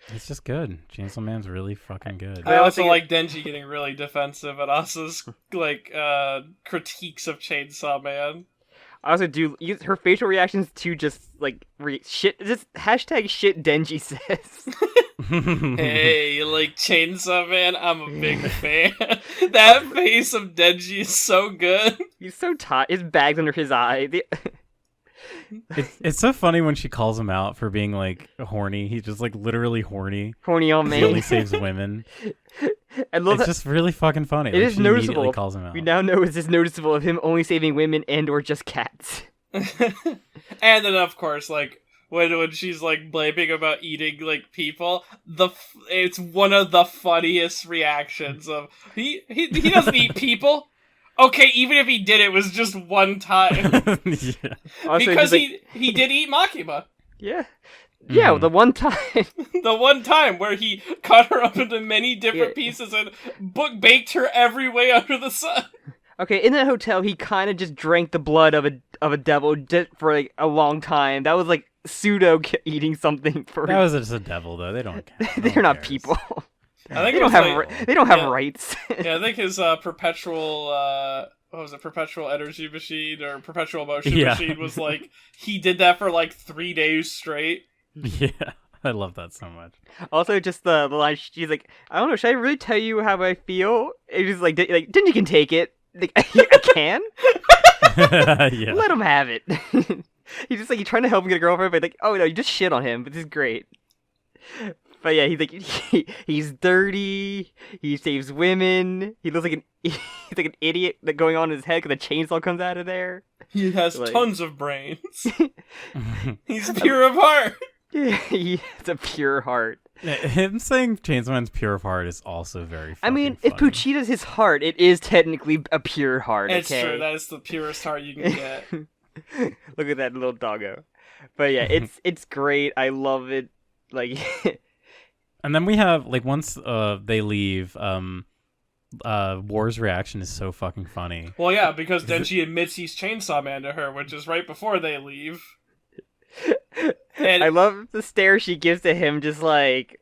it's just good. Chainsaw Man's really fucking good. I also like Denji getting really defensive at Asa's like critiques of Chainsaw Man. I also do use her facial reactions to just like shit. Just hashtag shit Denji says. Hey, you like Chainsaw Man? I'm a big fan. That face of Denji is so good. He's so tight. His bag's under his eye. It's so funny when she calls him out for being like horny. He's just like literally horny. Horny on me. He only saves women. I love it's just really fucking funny. It like, is she noticeable. Immediately calls him out. We now know it's just noticeable of him only saving women and or just cats. And then of course, like when she's like blaming about eating like people, it's one of the funniest reactions of he doesn't eat people. Okay, even if he did, it was just one time. Yeah. Also, because like, he did eat Makima. Yeah. Yeah, the one time. The one time where he cut her up into many different pieces and baked her every way under the sun. Okay, in that hotel, he kind of just drank the blood of a devil for like a long time. That was like pseudo eating something for. That was just a devil, though. They don't. They're not people. I think they don't have. They don't have rights. Yeah, I think his perpetual. What was it? Perpetual energy machine or perpetual motion machine was like he did that for like 3 days straight. Yeah, I love that so much. Also, just the line, she's like, I don't know, should I really tell you how I feel? It's just like Denji can take it. Like, I can? Yeah. Let him have it. He's just like, he's trying to help him get a girlfriend, but like, oh no, you just shit on him, but this is great. But yeah, he's like, he's dirty, he saves women, he looks like he's like an idiot that going on in his head because the chainsaw comes out of there. He has tons of brains. He's pure of heart. Yeah, he has a pure heart. Him saying Chainsaw Man's pure of heart is also very funny. I mean, if Puchita's his heart, it is technically a pure heart, It's okay? true, that is the purest heart you can get. Look at that little doggo. But yeah, it's great. I love it. Like and then we have like once they leave, War's reaction is so fucking funny. Well, yeah, because Denji admits he's Chainsaw Man to her, which is right before they leave. And I love the stare she gives to him, just like,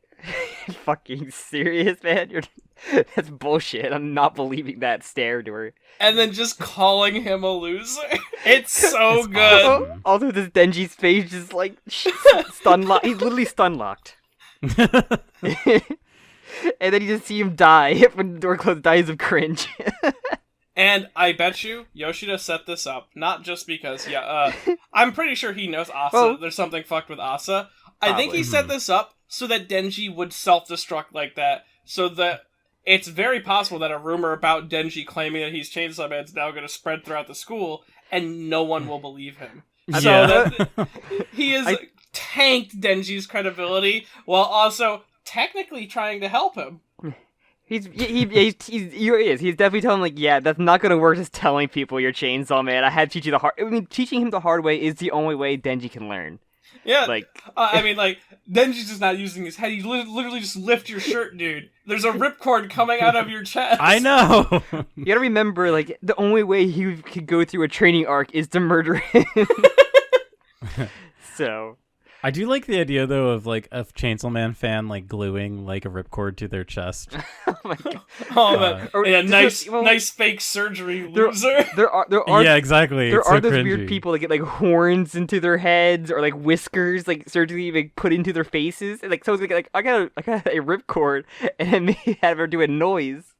fucking serious, man? That's bullshit. I'm not believing that stare to her. And then just calling him a loser. It's so good. Awesome. Also, this Denji's face is like, stun locked. He's literally stun locked. And then you just see him die when the door closed, dies of cringe. And I bet you Yoshida set this up, not just because, I'm pretty sure he knows Asa. Well, there's something fucked with Asa. I think probably. he set this up so that Denji would self-destruct like that, so that it's very possible that a rumor about Denji claiming that he's Chainsaw Man is now going to spread throughout the school, and no one will believe him. Yeah. So that he has tanked Denji's credibility, while also technically trying to help him. He's definitely telling him, like, yeah, that's not gonna work just telling people you're Chainsaw Man. I had to teach you the hard... I mean, teaching him the hard way is the only way Denji can learn. Yeah, like... I mean, like, Denji's just not using his head. He literally just lift your shirt, dude. There's a ripcord coming out of your chest. I know! You gotta remember, like, the only way he could go through a training arc is to murder him. So... I do like the idea, though, of, like, a Chainsaw Man fan, like, gluing, like, a ripcord to their chest. Oh my god. Nice fake surgery loser. There are yeah, exactly. There it's are so those cringy. weird people that get, like, horns into their heads, or, like, whiskers, like, surgically, like, put into their faces. And, like, someone's like, I got a ripcord, and then they have her do a noise.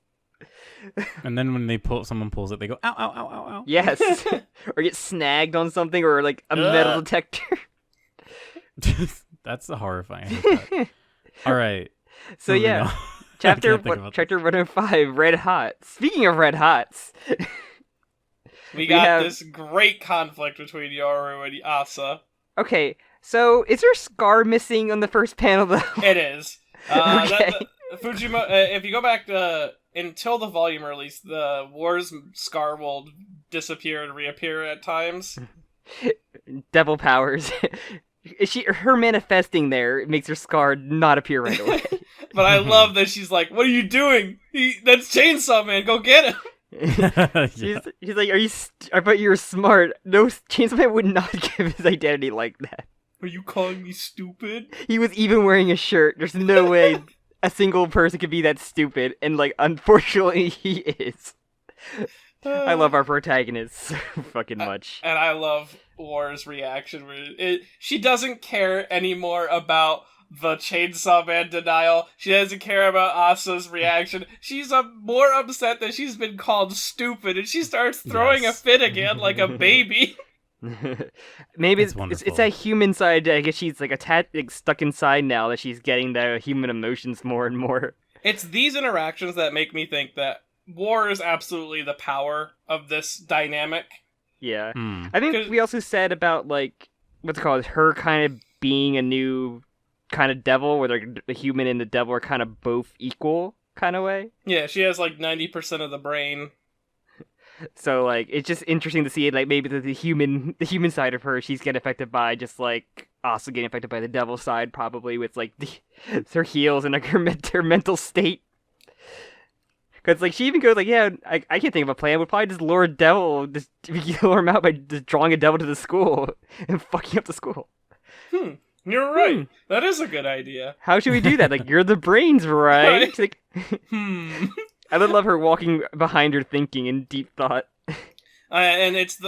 And then when someone pulls it, they go, ow, ow, ow, ow, ow. Yes. Or get snagged on something, or, like, a metal detector. That's horrifying. All right. So yeah, chapter 105, Red Hot. Speaking of Red Hots, we got this great conflict between Yoru and Asa. Okay, so is there a scar missing on the first panel though? It is. Okay. If you go back until the volume release, the War's scar will disappear and reappear at times. Devil powers. Her manifesting there makes her scar not appear right away. But I love that she's like, "What are you doing? That's Chainsaw Man. Go get him." She's like, I bet you were smart. No, Chainsaw Man would not give his identity like that. Are you calling me stupid? He was even wearing a shirt. There's no way a single person could be that stupid, and, like, unfortunately he is. I love our protagonist so fucking much. And I love War's reaction. She doesn't care anymore about the Chainsaw Man denial. She doesn't care about Asa's reaction. She's more upset that she's been called stupid, and she starts throwing a fit again like a baby. Maybe it's that human side. I guess she's, like, stuck inside now that she's getting the human emotions more and more. It's these interactions that make me think that War is absolutely the power of this dynamic. Yeah. I think we also said about, like, what's it called? Her kind of being a new kind of devil, where the human and the devil are kind of both equal kind of way. Yeah, she has, like, 90% of the brain. So, like, it's just interesting to see, like, maybe the human side of her, she's getting affected by, just like also getting affected by the devil side, probably with, like, her heels and, like, her mental state. Because, like, she even goes, like, yeah, I can't think of a plan. We'll probably just lure a devil, just lure him out by just drawing a devil to the school and fucking up the school. You're right. That is a good idea. How should we do that? Like, you're the brains, right? She's like, I would love her walking behind her thinking in deep thought. And it's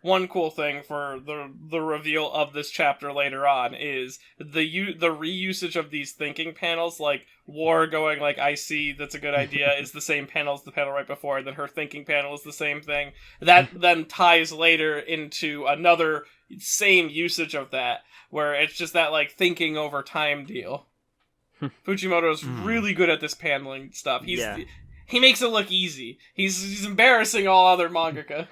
one cool thing for the reveal of this chapter later on is the reusage of these thinking panels, like War going like, I see, that's a good idea, is the same panel as the panel right before, and then her thinking panel is the same thing. That then ties later into another same usage of that, where it's just that, like, thinking over time deal. Fujimoto's really good at this paneling stuff. He makes it look easy. He's embarrassing all other mangaka.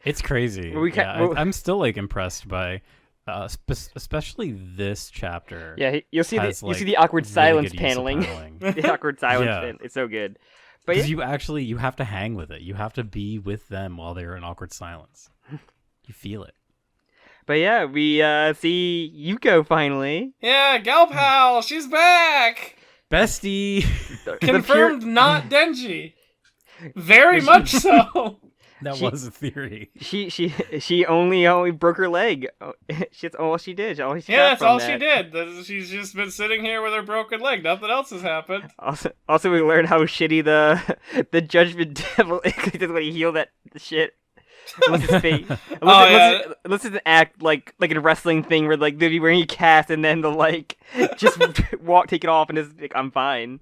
It's crazy. I'm still, like, impressed by, especially this chapter. Yeah, you'll see the awkward silence paneling. The awkward silence, it's so good. But because you have to hang with it. You have to be with them while they're in awkward silence. You feel it. But yeah, we see Yuko finally. Yeah, gal pal, she's back. Bestie. Confirmed, not Denji. Very much so. That was a theory. She only broke her leg. That's all she did. That's all she did. She's just been sitting here with her broken leg. Nothing else has happened. Also, we learned how shitty the Judgment Devil is when he healed that shit. Unless it's fake. Unless it's an act like a wrestling thing where, like, they'll be wearing a cast and then they'll, like, just take it off and it's like, I'm fine.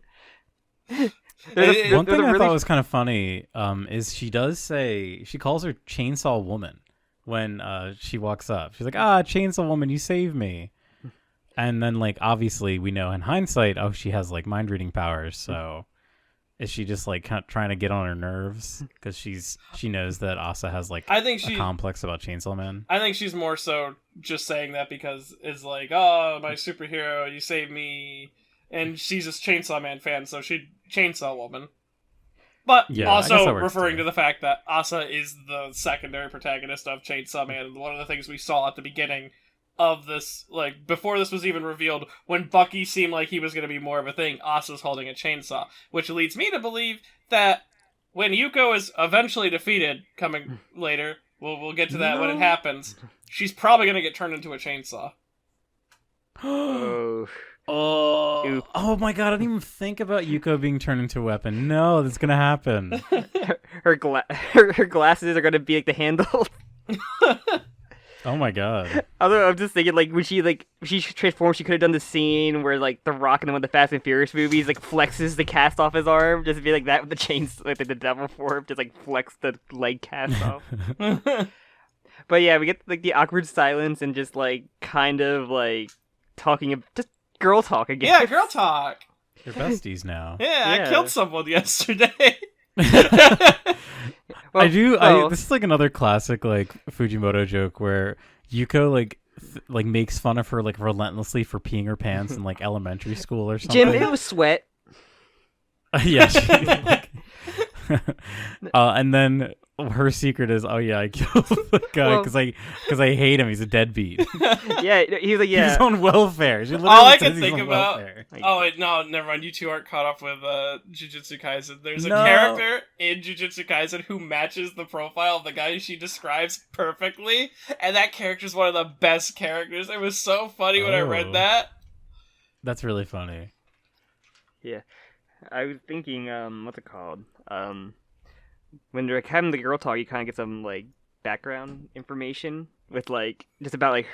One thing I thought was kind of funny is she calls her Chainsaw Woman when she walks up. She's like, Chainsaw Woman, you saved me. And then, like, obviously we know in hindsight, she has, like, mind reading powers. So is she just, like, kind of trying to get on her nerves? Because she knows that Asa has, like, a complex about Chainsaw Man. I think she's more so just saying that because it's like, oh, my superhero, you saved me. And she's a Chainsaw Man fan, so she'd Chainsaw Woman. But also referring to the fact that Asa is the secondary protagonist of Chainsaw Man. And one of the things we saw at the beginning of this, like, before this was even revealed, when Bucky seemed like he was going to be more of a thing, Asa's holding a chainsaw. Which leads me to believe that when Yuko is eventually defeated, coming later, we'll get to that when it happens, she's probably going to get turned into a chainsaw. Oh my god, I didn't even think about Yuko being turned into a weapon. No, that's gonna happen. her glasses are gonna be like the handle. Oh my god. Although I'm just thinking, like, when she transformed, she could have done the scene where, like, The Rock in one of the Fast and Furious movies, like, flexes the cast off his arm, just be like that with the chains, like the devil form, just like flex the leg cast off. But yeah, we get like the awkward silence and just like kind of like talking, just girl talk again. Yeah, girl talk. You're besties now. Yeah, I killed someone yesterday. This is like another classic like Fujimoto joke where Yuko like makes fun of her like relentlessly for peeing her pants in like elementary school or something. Jim, it was sweat. Yeah. And then her secret is, I killed the guy because I hate him. He's a deadbeat. Yeah, he's like, yeah. He's on welfare. All I can think about. Oh wait, no, never mind. You two aren't caught up with Jujutsu Kaisen. There's a character in Jujutsu Kaisen who matches the profile of the guy she describes perfectly, and that character's one of the best characters. It was so funny when I read that. That's really funny. Yeah. I was thinking, what's it called? When they're having the girl talk, you kind of get some, like, background information with, like, just about, like,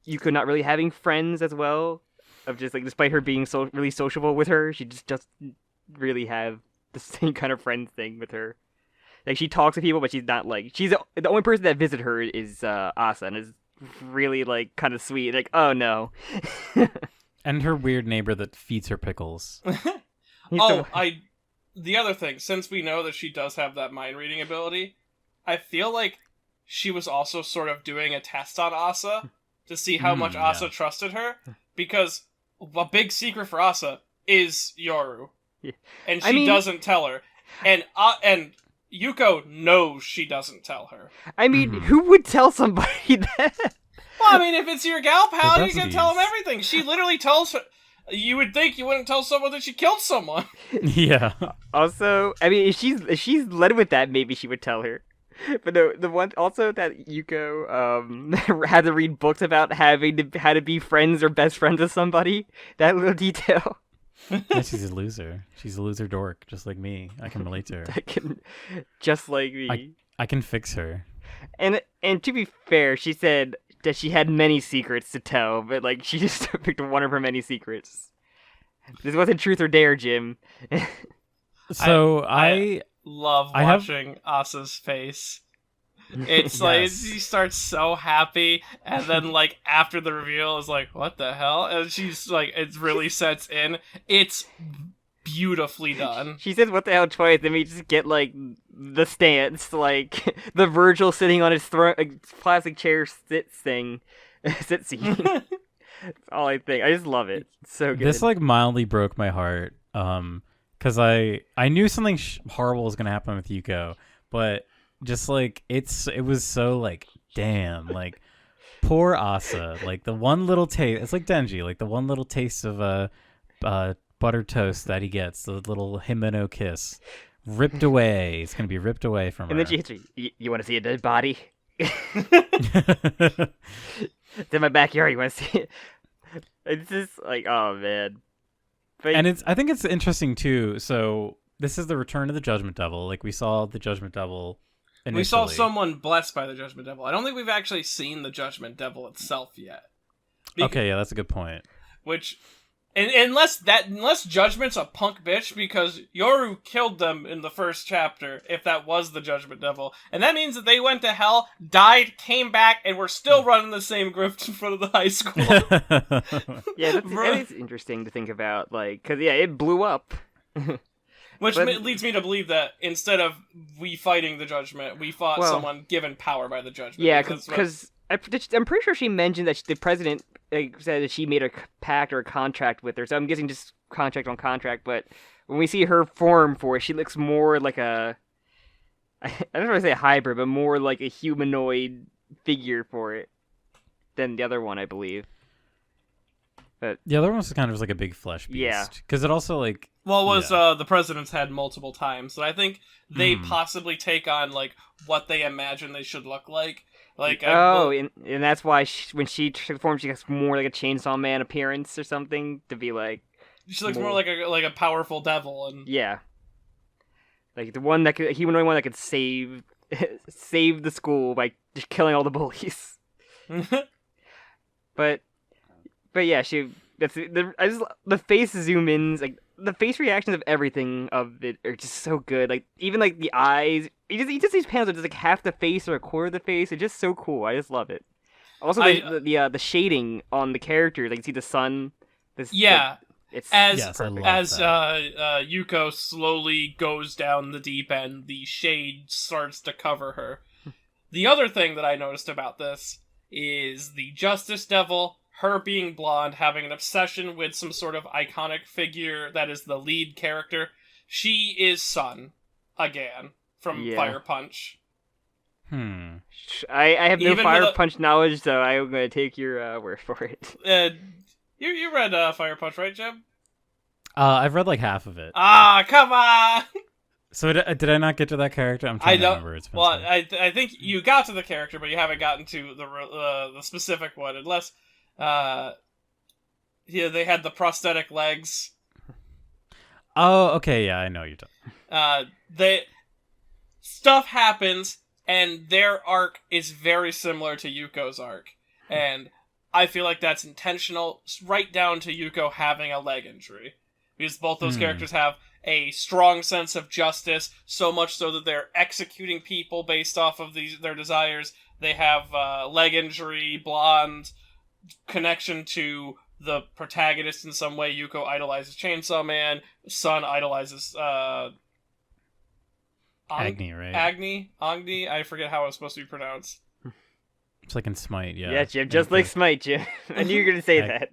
Yuko not really having friends as well. Of just, like, despite her being really sociable with her, she just doesn't really have the same kind of friend thing with her. Like, she talks to people, but she's not, like, she's the only person that visits her is Asa, and is really, like, kind of sweet. Like, oh, no. And her weird neighbor that feeds her pickles. The other thing, since we know that she does have that mind reading ability, I feel like she was also sort of doing a test on Asa to see how much Asa trusted her, because a big secret for Asa is Yoru, and she doesn't tell her, and Yuko knows she doesn't tell her. I mean, who would tell somebody that? Well, I mean, if it's your gal pal, you can tell them everything. She literally tells her. You would think you wouldn't tell someone that she killed someone. Yeah. Also, I mean, if she's led with that, maybe she would tell her. But no, the one also that Yuko had to read books about how to be friends or best friends with somebody. That little detail. Yeah, she's a loser. She's a loser dork, just like me. I can relate to her. Just like me. I can fix her. And to be fair, she said that she had many secrets to tell, but like she just picked one of her many secrets. This wasn't truth or dare, Jim. So I love watching Asa's face. It's like she starts so happy, and then like after the reveal is like, what the hell? And she's like, it really sets in. It's beautifully done. She says what the hell twice, then we just get like the stance, like the Virgil sitting on his plastic chair sit scene. That's all I think. I just love it. It's so good. This like mildly broke my heart because I knew something horrible was gonna happen with Yuko, but just like it was so like, damn, like poor Asa, like the one little taste. It's like Denji, like the one little taste of buttered toast that he gets, the little himeno kiss, ripped away. It's gonna be ripped away from her. And then she hits her. You want to see a dead body? It's in my backyard. You want to see it? It's just like, oh man. But I think it's interesting too. So this is the return of the Judgment Devil. Like we saw the Judgment Devil initially. We saw someone blessed by the Judgment Devil. I don't think we've actually seen the Judgment Devil itself yet. Okay, yeah, that's a good point. Which And unless Judgment's a punk bitch, because Yoru killed them in the first chapter, if that was the Judgment Devil. And that means that they went to hell, died, came back, and were still running the same grift in front of the high school. Yeah, that is interesting to think about, like, because, yeah, it blew up. Which leads me to believe that instead of we fighting the Judgment, we fought someone given power by the Judgment. Yeah, because I'm pretty sure she mentioned that the president said that she made a pact or a contract with her, so I'm guessing just contract on contract, but when we see her form for it, she looks more like I don't want to say a hybrid, but more like a humanoid figure for it than the other one, I believe. But the other one was kind of like a big flesh beast. Yeah. Because it also, like... Well, the president's had multiple times, so I think they possibly take on, like, what they imagine they should look like. Like, and that's why when she transforms, she gets more like a Chainsaw Man appearance or something to be like. She looks more like a powerful devil, and yeah, like the one that could, humanoid one that could save the school by just killing all the bullies. but yeah, the face zoom ins, like the face reactions of everything of it are just so good. Like even like the eyes. You just these panels are just like half the face or a quarter of the face. It's just so cool. I just love it. Also, the shading on the characters, like you see the sun. As Yuko slowly goes down the deep end, the shade starts to cover her. The other thing that I noticed about this is the Justice Devil, her being blonde, having an obsession with some sort of iconic figure that is the lead character. She is Sun again. From Fire Punch. I have no Fire Punch knowledge, so I'm going to take your word for it. You read Fire Punch, right, Jim? I've read like half of it. Ah, come on! So did I not get to that character? I'm trying to remember. I think you got to the character, but you haven't gotten to the specific one, unless they had the prosthetic legs. Oh, okay, yeah, I know you're talking. Stuff happens, and their arc is very similar to Yuko's arc. And I feel like that's intentional, right down to Yuko having a leg injury. Because both those characters have a strong sense of justice, so much so that they're executing people based off of their desires. They have leg injury, blonde, connection to the protagonist in some way. Yuko idolizes Chainsaw Man, Sun idolizes... Agni, right? Agni? I forget how it's supposed to be pronounced. It's like in Smite, yeah. Yeah, Jim, just like Smite, Jim. I knew you were going to say that.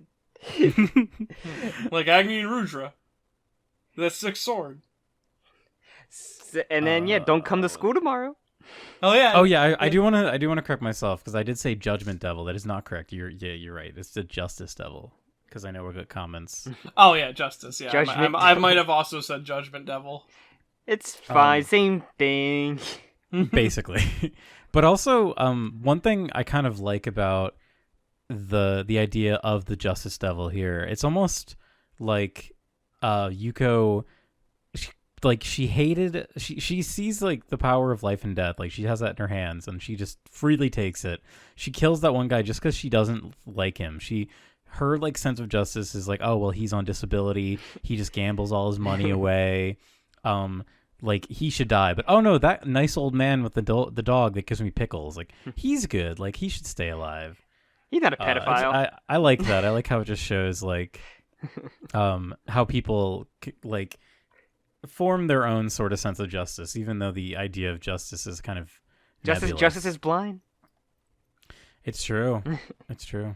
Like Agni and Rudra. The sixth sword. And then, don't come to school tomorrow. Oh yeah. Oh yeah, I do want to correct myself, because I did say Judgment Devil. That is not correct. You're right. It's the Justice Devil. Because I know we'll get comments. Oh yeah, Justice, yeah. I might have also said Judgment Devil. It's fine, same thing. Basically. But also, one thing I kind of like about the idea of the Justice Devil here, it's almost like Yuko, she sees like the power of life and death, like she has that in her hands, and she just freely takes it. She kills that one guy just because she doesn't like him. Her like sense of justice is like, oh well, he's on disability, he just gambles all his money away. Like he should die, but oh no, that nice old man with the dog that gives me pickles, like he's good, like he should stay alive. He's not a pedophile. I like that. I like how it just shows like how people like form their own sort of sense of justice, even though the idea of justice is kind of justice is blind. It's true. It's true.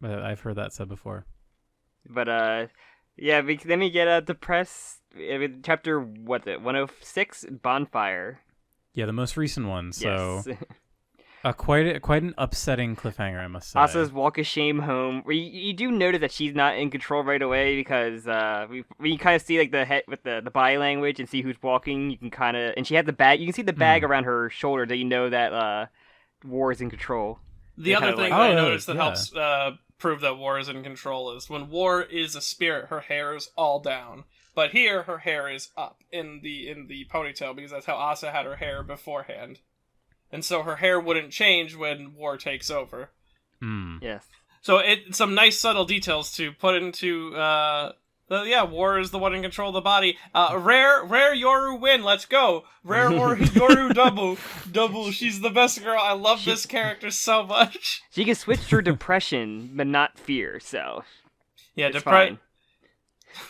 But I've heard that said before. But then we get depressed. Chapter 106, Bonfire. Yeah, the most recent one. So yes. Quite an upsetting cliffhanger, I must say. Asa's walk of shame home. You do notice that she's not in control right away, because we kind of see like the head with the body language and see who's walking. You can kind of, and she had the bag. You can see the bag around her shoulder, that you know that War is in control. The other thing I noticed that helps prove that War is in control is when War is a spirit, her hair is all down. But here, her hair is up in the ponytail, because that's how Asa had her hair beforehand. And so her hair wouldn't change when War takes over. Yes. So some nice subtle details to put into War is the one in control of the body. Rare Yoru win, let's go. Rare Yoru double. She's the best girl. I love this character so much. She can switch through depression, but not fear. So yeah, depression.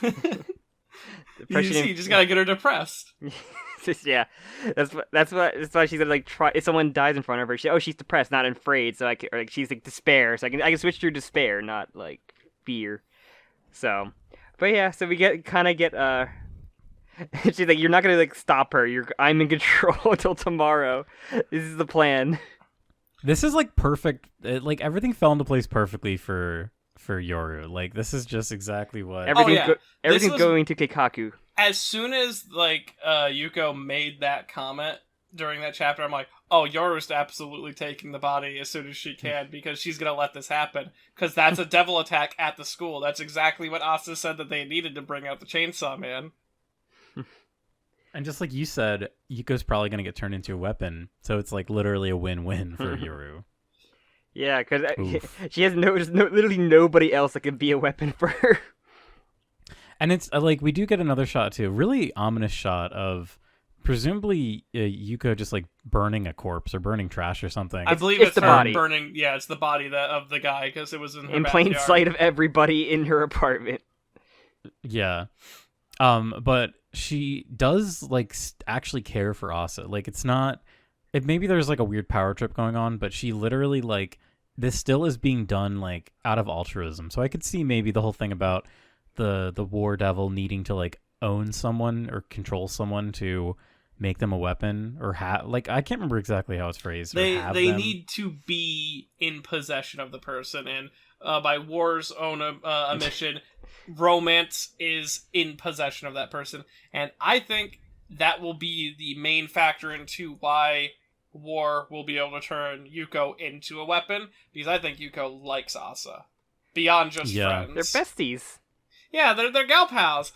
You just gotta get her depressed. Yeah, that's why she's gonna like try. If someone dies in front of her, she's depressed, not afraid. So she's like despair. So I can switch through despair, not like fear. So, but yeah, so we get. She's like, you're not gonna like stop her. I'm in control until tomorrow. This is the plan. This is like perfect. Like everything fell into place perfectly for Yoru. Like this is just exactly what everything's going to Keikaku. As soon as like Yuko made that comment during that chapter, I'm like, oh, Yoru's absolutely taking the body as soon as she can because she's gonna let this happen because that's a devil attack at the school. That's exactly what Asa said that they needed to bring out the Chainsaw Man. And just like you said, Yuko's probably gonna get turned into a weapon, so it's like literally a win-win for Yoru. Yeah, because she has literally nobody else that could be a weapon for her. And it's like we do get another shot too, really ominous shot of presumably Yuko just like burning a corpse or burning trash or something. I believe it's the body burning. Yeah, it's the body of the guy because it was in her plain backyard. Sight of everybody in her apartment. Yeah, but she does like actually care for Asa. Like it's not. Maybe there's like a weird power trip going on, but she literally like this still is being done like out of altruism. So I could see maybe the whole thing about the war devil needing to like own someone or control someone to make them a weapon or like I can't remember exactly how it's phrased. They need to be in possession of the person, and by war's own admission, romance is in possession of that person, and I think that will be the main factor into why War will be able to turn Yuko into a weapon, because I think Yuko likes Asa beyond just friends. They're besties. Yeah, they're gal pals.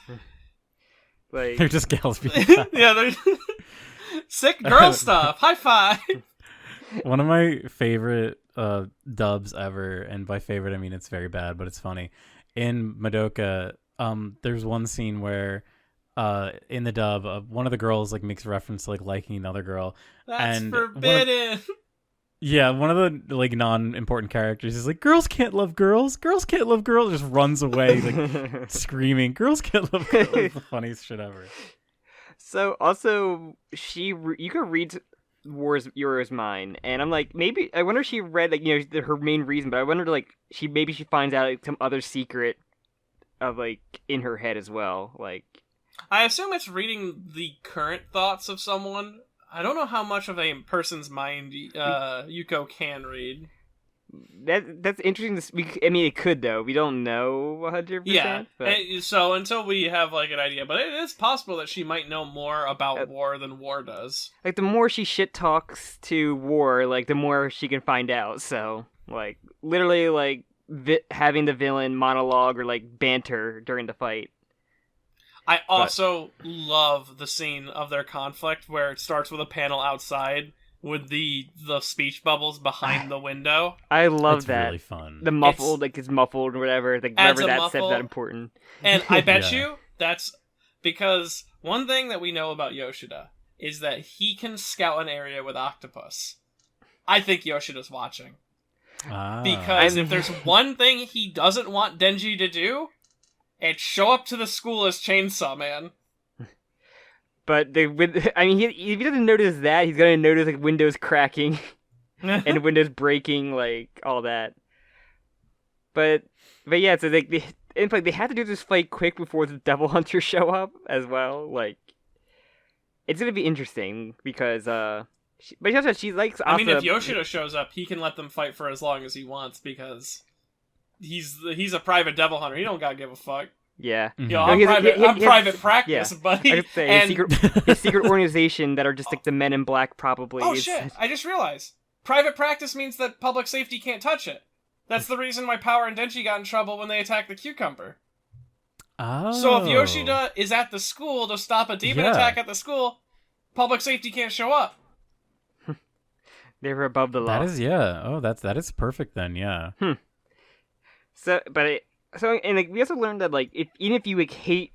Like they're just gals. Yeah, they're sick girl stuff. High five. One of my favorite dubs ever, and by favorite I mean it's very bad, but it's funny. In Madoka, there's one scene where in the dub, one of the girls like makes reference to like liking another girl. That's forbidden. One of the like non-important characters is like, girls can't love girls. Girls can't love girls. Just runs away like screaming, girls can't love girls. It's the funniest shit ever. So also you could read Yoru's mind, and I'm like, maybe I wonder if she read like her main reason, but I wonder like she finds out like some other secret of like in her head as well. Like I assume it's reading the current thoughts of someone. I don't know how much of a person's mind Yuko can read. That's interesting. I mean, it could though. We don't know 100%. Yeah. But... So until we have like an idea, but it is possible that she might know more about War than War does. Like the more she shit talks to War, like the more she can find out. So like literally like having the villain monologue or like banter during the fight. I also love the scene of their conflict where it starts with a panel outside with the speech bubbles behind the window. I love it's that. Really fun. The muffled, like it's muffled or whatever. Like whatever that said that important. And I bet you that's because one thing that we know about Yoshida is that he can scout an area with octopus. I think Yoshida's watching. Because if there's one thing he doesn't want Denji to do, it's show up to the school as Chainsaw Man. But if he doesn't notice that, he's gonna notice like windows cracking and windows breaking, like all that. But yeah, so in fact they had to do this fight quick before the Devil Hunters show up as well. Like it's gonna be interesting because she likes Asa. I mean, if Yoshida shows up, he can let them fight for as long as he wants because he's a private devil hunter. He don't gotta give a fuck. Yeah. Mm-hmm. Yo, I'm private practice, buddy. I say, his secret organization that are just like the Men in Black, probably. Oh shit! I just realized private practice means that public safety can't touch it. That's the reason why Power and Denji got in trouble when they attacked the cucumber. Oh. So if Yoshida is at the school to stop a demon attack at the school, public safety can't show up. They were above the law. That is that is perfect then. Yeah. Like we also learned that like even if you like hate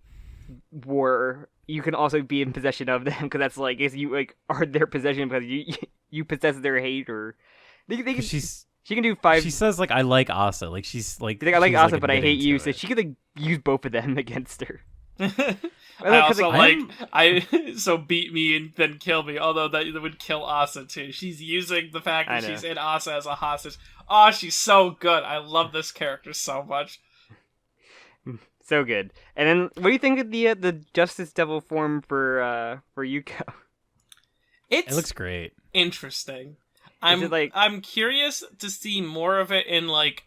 war, you can also be in possession of them because that's like if you like are their possession because you possess their hate or they can, she can do 5. She says like I like Asa, like she's like I like Asa, like, but I hate you, it. so she could like use both of them against her. I also like so beat me and then kill me. Although that would kill Asa too. She's using the fact that she's in Asa as a hostage. Oh, she's so good. I love this character so much. So good. And then, what do you think of the Justice Devil form for Yuko? It looks great. Interesting. I'm curious to see more of it in like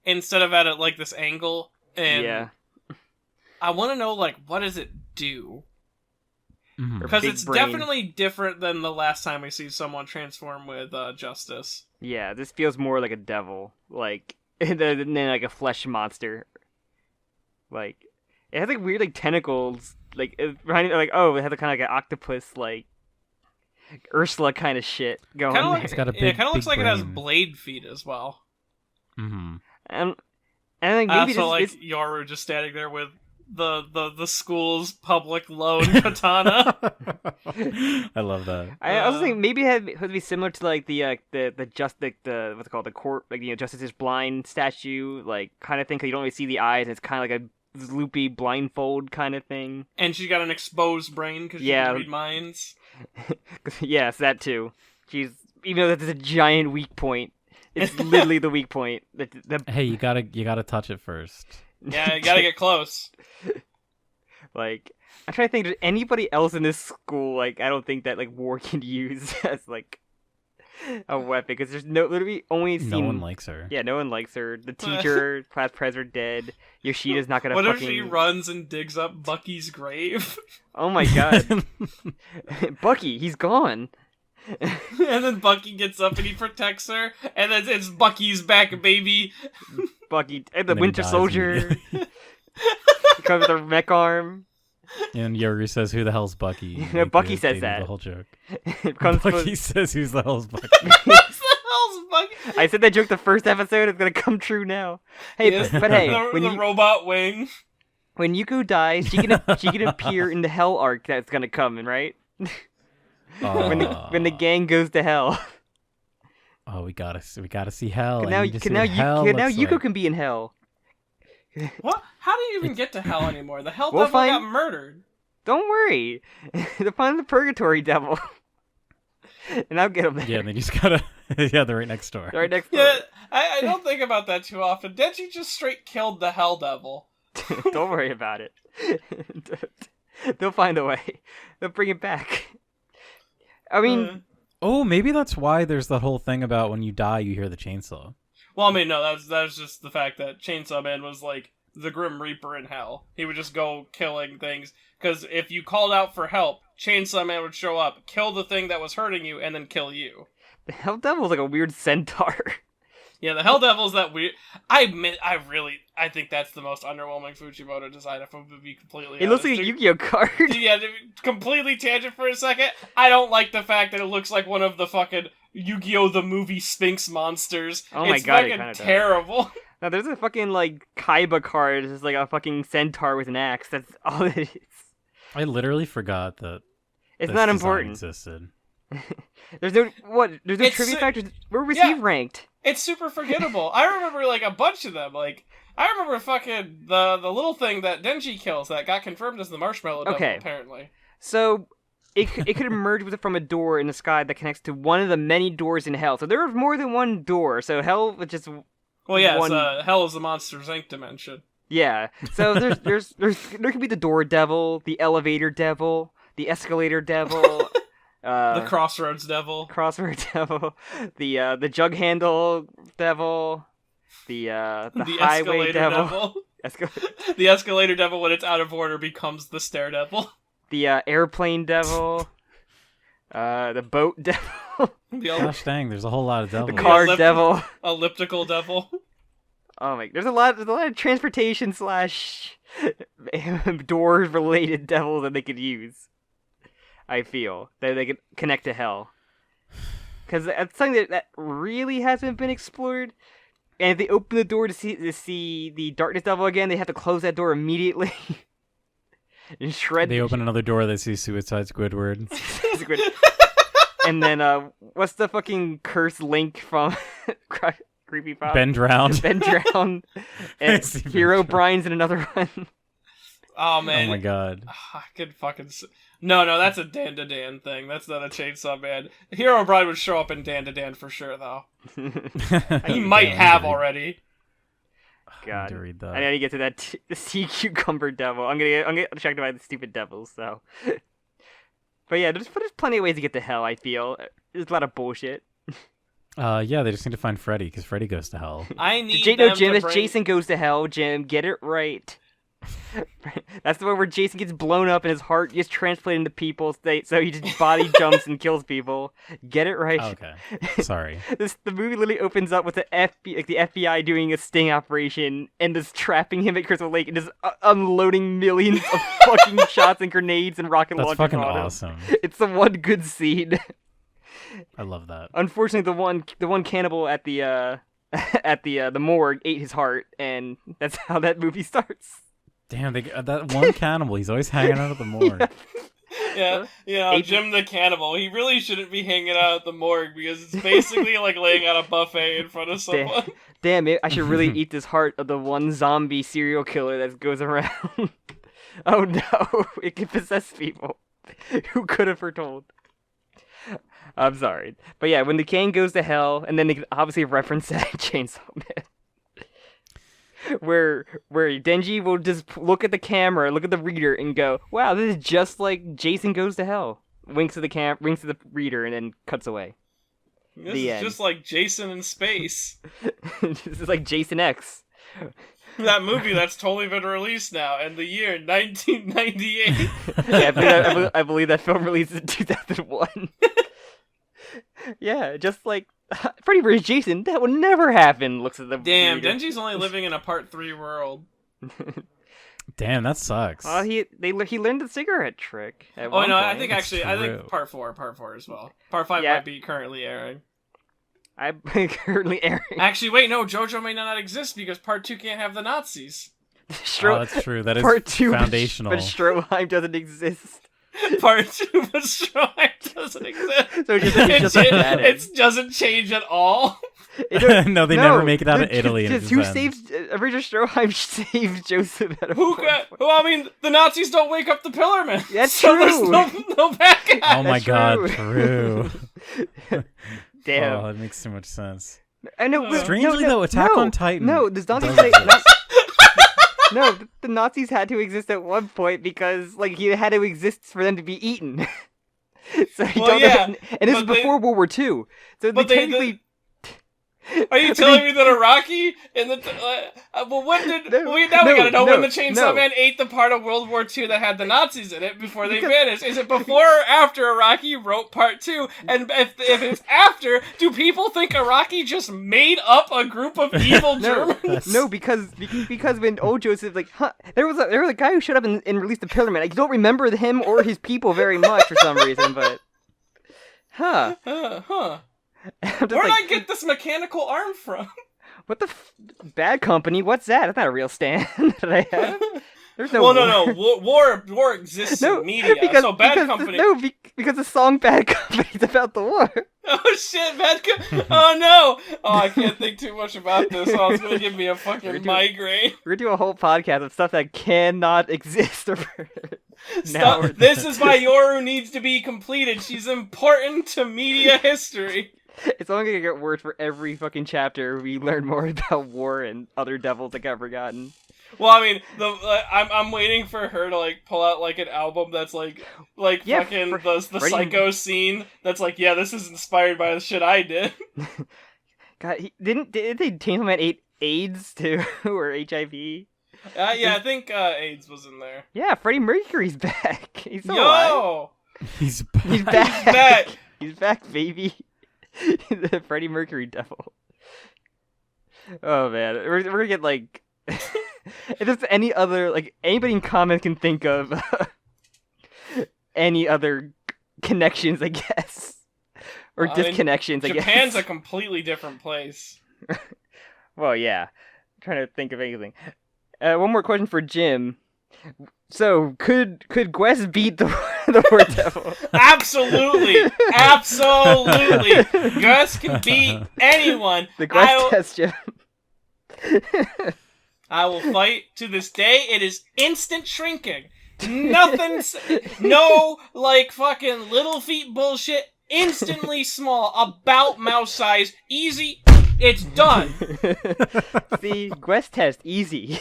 instead of at like this angle. And yeah. I want to know like what does it do? Because it's brain. Definitely different than the last time we see someone transform with Justice. Yeah, this feels more like a devil, like than like a flesh monster. Like it has like weird like tentacles, like it has kind of like an octopus, like Ursula kind of shit going. Kind of like, there. It's got a big, it kind of looks like brain. it has blade feet as well. And I think maybe Yoru just standing there with the school's public loan katana. I love that. I also think maybe it would be similar to like the what's it called, the court, like Justice is Blind statue, like kind of thing. Cause you don't really see the eyes. And it's kind of like a loopy blindfold kind of thing. And she's got an exposed brain because she can read minds. Yes, that too. She's even though that's a giant weak point. It's literally the weak point. Hey, you gotta touch it first. Yeah, you gotta get close. Like, I'm trying to think. Does anybody else in this school like? I don't think that like war can use as like a weapon because there's literally only seen. No one likes her. Yeah, no one likes her. The teacher, class pres are dead. Yoshida's not gonna. What fucking... if she runs and digs up Bucky's grave? Oh my god, Bucky, he's gone. And then Bucky gets up and he protects her, and then it's Bucky's back, baby. Bucky and the Winter Soldier comes with a mech arm. And Yoru says, "Who the hell's Bucky?" Bucky says that. The whole joke. Bucky says, "Who's the hell's Bucky?" Who the hell's Bucky? I said that joke the first episode. It's gonna come true now. Hey, yes, but hey, the robot wing. When Yuko dies, she can appear in the Hell arc that's gonna come, right? When the gang goes to Hell. Oh, we gotta see Hell. Now Yuko can be in Hell. What? How do you even get to Hell anymore? The Hell Devil got murdered. Don't worry, they'll find the Purgatory Devil, and I'll get him there. Yeah, and then you just gotta they're right next door. Right next door. Yeah, I don't think about that too often. Denji just straight killed the Hell Devil. Don't worry about it. They'll find a way. They'll bring it back. I mean, maybe that's why there's that whole thing about when you die, you hear the chainsaw. Well, I mean, no, that was just the fact that Chainsaw Man was like the Grim Reaper in Hell. He would just go killing things because if you called out for help, Chainsaw Man would show up, kill the thing that was hurting you, and then kill you. The Hell Devil's like a weird centaur. Yeah, the Hell Devil's that weird. I think that's the most underwhelming Fujimoto design, if I'm to be completely honest. It looks like a Yu-Gi-Oh card. Yeah, to be completely tangent for a second, I don't like the fact that it looks like one of the fucking Yu-Gi-Oh! The movie Sphinx monsters. Oh my god, it's fucking terrible. Now there's a fucking like Kaiba card, it's just like a fucking centaur with an axe. That's all it is. I literally forgot that it's not important. Existed. There's no trivia factors. We're receive ranked. It's super forgettable. I remember like a bunch of them. Like I remember fucking the little thing that Denji kills that got confirmed as the Marshmallow Devil, apparently. So it could emerge from a door in the sky that connects to one of the many doors in Hell. So there are more than one door. So Hell was just Hell is the Monsters Inc. dimension. Yeah. So there could be the Door Devil, the Elevator Devil, the Escalator Devil. The Crossroads Devil, the Jug Handle Devil, the Highway Devil. The Escalator Devil, when it's out of order, becomes the Stair Devil. The Airplane Devil, the Boat Devil. Gosh dang, there's a whole lot of devils. The Car Devil, Elliptical Devil. Oh my! There's a lot of transportation / doors related devils that they could use. I feel that they could connect to Hell, because that's something that really hasn't been explored. And if they open the door to see the Darkness Devil again, they have to close that door immediately. And shred. They open another door. They see Suicide Squidward. And then what's the fucking cursed Link from Creepy Pop? Ben Drowned. Ben Drowned. And Hero Brian's in another one. Oh man! Oh my god! I could fucking. No, that's a Dan to Dan thing. That's not a Chainsaw Man. Hero Brian would show up in Dan to Dan for sure, though. He might have already. God, I need to read that. I need to get to that the sea cucumber devil. I'm gonna get distracted by the stupid devils. So, but yeah, there's plenty of ways to get to hell. I feel there's a lot of bullshit. Yeah, they just need to find Freddy because Freddy goes to hell. I need Jim. to It's Jason goes to hell. Jim, get it right. That's the one where Jason gets blown up and his heart gets transplanted into people, so he just body jumps and kills people. Get it right. Okay, sorry. The movie literally opens up with the FBI doing a sting operation and just trapping him at Crystal Lake and just unloading millions of fucking shots and grenades and rocket launchers. That's fucking on him. awesome. It's the one good scene. I love that. Unfortunately, the one cannibal at the morgue ate his heart, and that's how that movie starts. Damn, that one cannibal, he's always hanging out at the morgue. Yeah, Jim the cannibal. He really shouldn't be hanging out at the morgue because it's basically like laying out a buffet in front of someone. Damn it, I should really eat this heart of the one zombie serial killer that goes around. Oh no, it can possess people. Who could have foretold? I'm sorry. But yeah, when the Kane goes to hell, and then they obviously reference that in Chainsaw Man. Where Denji will just look at the camera, look at the reader, and go, "Wow, this is just like Jason Goes to Hell." Winks to the reader, and then cuts away. This is just like Jason in space. This is like Jason X. That movie that's totally been released now, in the year 1998. Yeah, I believe that film released in 2001. Yeah, just like Freddy vs. Jason, that would never happen. Looks at the Damn, reader. Denji's only living in a Part 3 world. Damn, that sucks. He learned the cigarette trick. I think That's I think true. Part 4 as well. Part 5 might be currently airing. I'm currently airing. Actually, wait, no, JoJo may not exist because Part 2 can't have the Nazis. Oh, that's true. That is Part 2, foundational. but Stroheim doesn't exist. Part 2, but Stroheim doesn't exist. So it doesn't change at all. No, they never make it out of Italy. Who saves? Richard Stroheim saved Joseph. I mean, the Nazis don't wake up the Pillarmen. That's so true. There's no backup. Oh my god, true. Damn. Oh, that makes too much sense. I know. Strangely, though, Attack on Titan. No, the Nazis No, the Nazis had to exist at one point because, like, he had to exist for them to be eaten. So and this is before World War II. So they technically. Are you telling me that Iraqi in the we gotta know when the Chainsaw Man ate the part of World War II that had the Nazis in it before they vanished? Is it before or after Iraqi wrote Part 2? And if it's after, do people think Iraqi just made up a group of evil Germans? No, because when old Joseph there was a guy who showed up and released the Pillarman. I don't remember him or his people very much for some reason, but Where'd I get this mechanical arm from? What the Bad Company? What's that? That's not a real stand that I have. There's no. Well, no. War exists in media. So Bad Company. Because the song Bad Company is about the war. Oh shit, Bad Company. Oh no. Oh, I can't think too much about this. Oh, it's gonna give me a fucking migraine. We're gonna do a whole podcast of stuff that cannot exist. This is why Yoru needs to be completed. She's important to media history. It's only gonna get worse for every fucking chapter. We learn more about war and other devils that got forgotten. Well, I mean, I'm waiting for her to like pull out like an album that's like fucking the Psycho scene. That's like, yeah, this is inspired by the shit I did. God, did they Chainsaw Man AIDS too, or HIV? Yeah, I think AIDS was in there. Yeah, Freddie Mercury's back. He's still alive. He's back. He's back. He's back. He's back, baby. The Freddie Mercury devil. Oh man, we're gonna get like if there's any other anybody in comics can think of any other connections, I guess, or disconnections. I guess Japan's a completely different place. Well, yeah. I'm trying to think of anything. One more question for Jim. So, could Gwest beat the War Devil? Absolutely, absolutely. Gus can beat anyone. The Gwest test, Jim. I will fight to this day. It is instant shrinking. Nothing. No, like fucking little feet bullshit. Instantly small, about mouse size, easy. It's done. See, Gwest test, easy.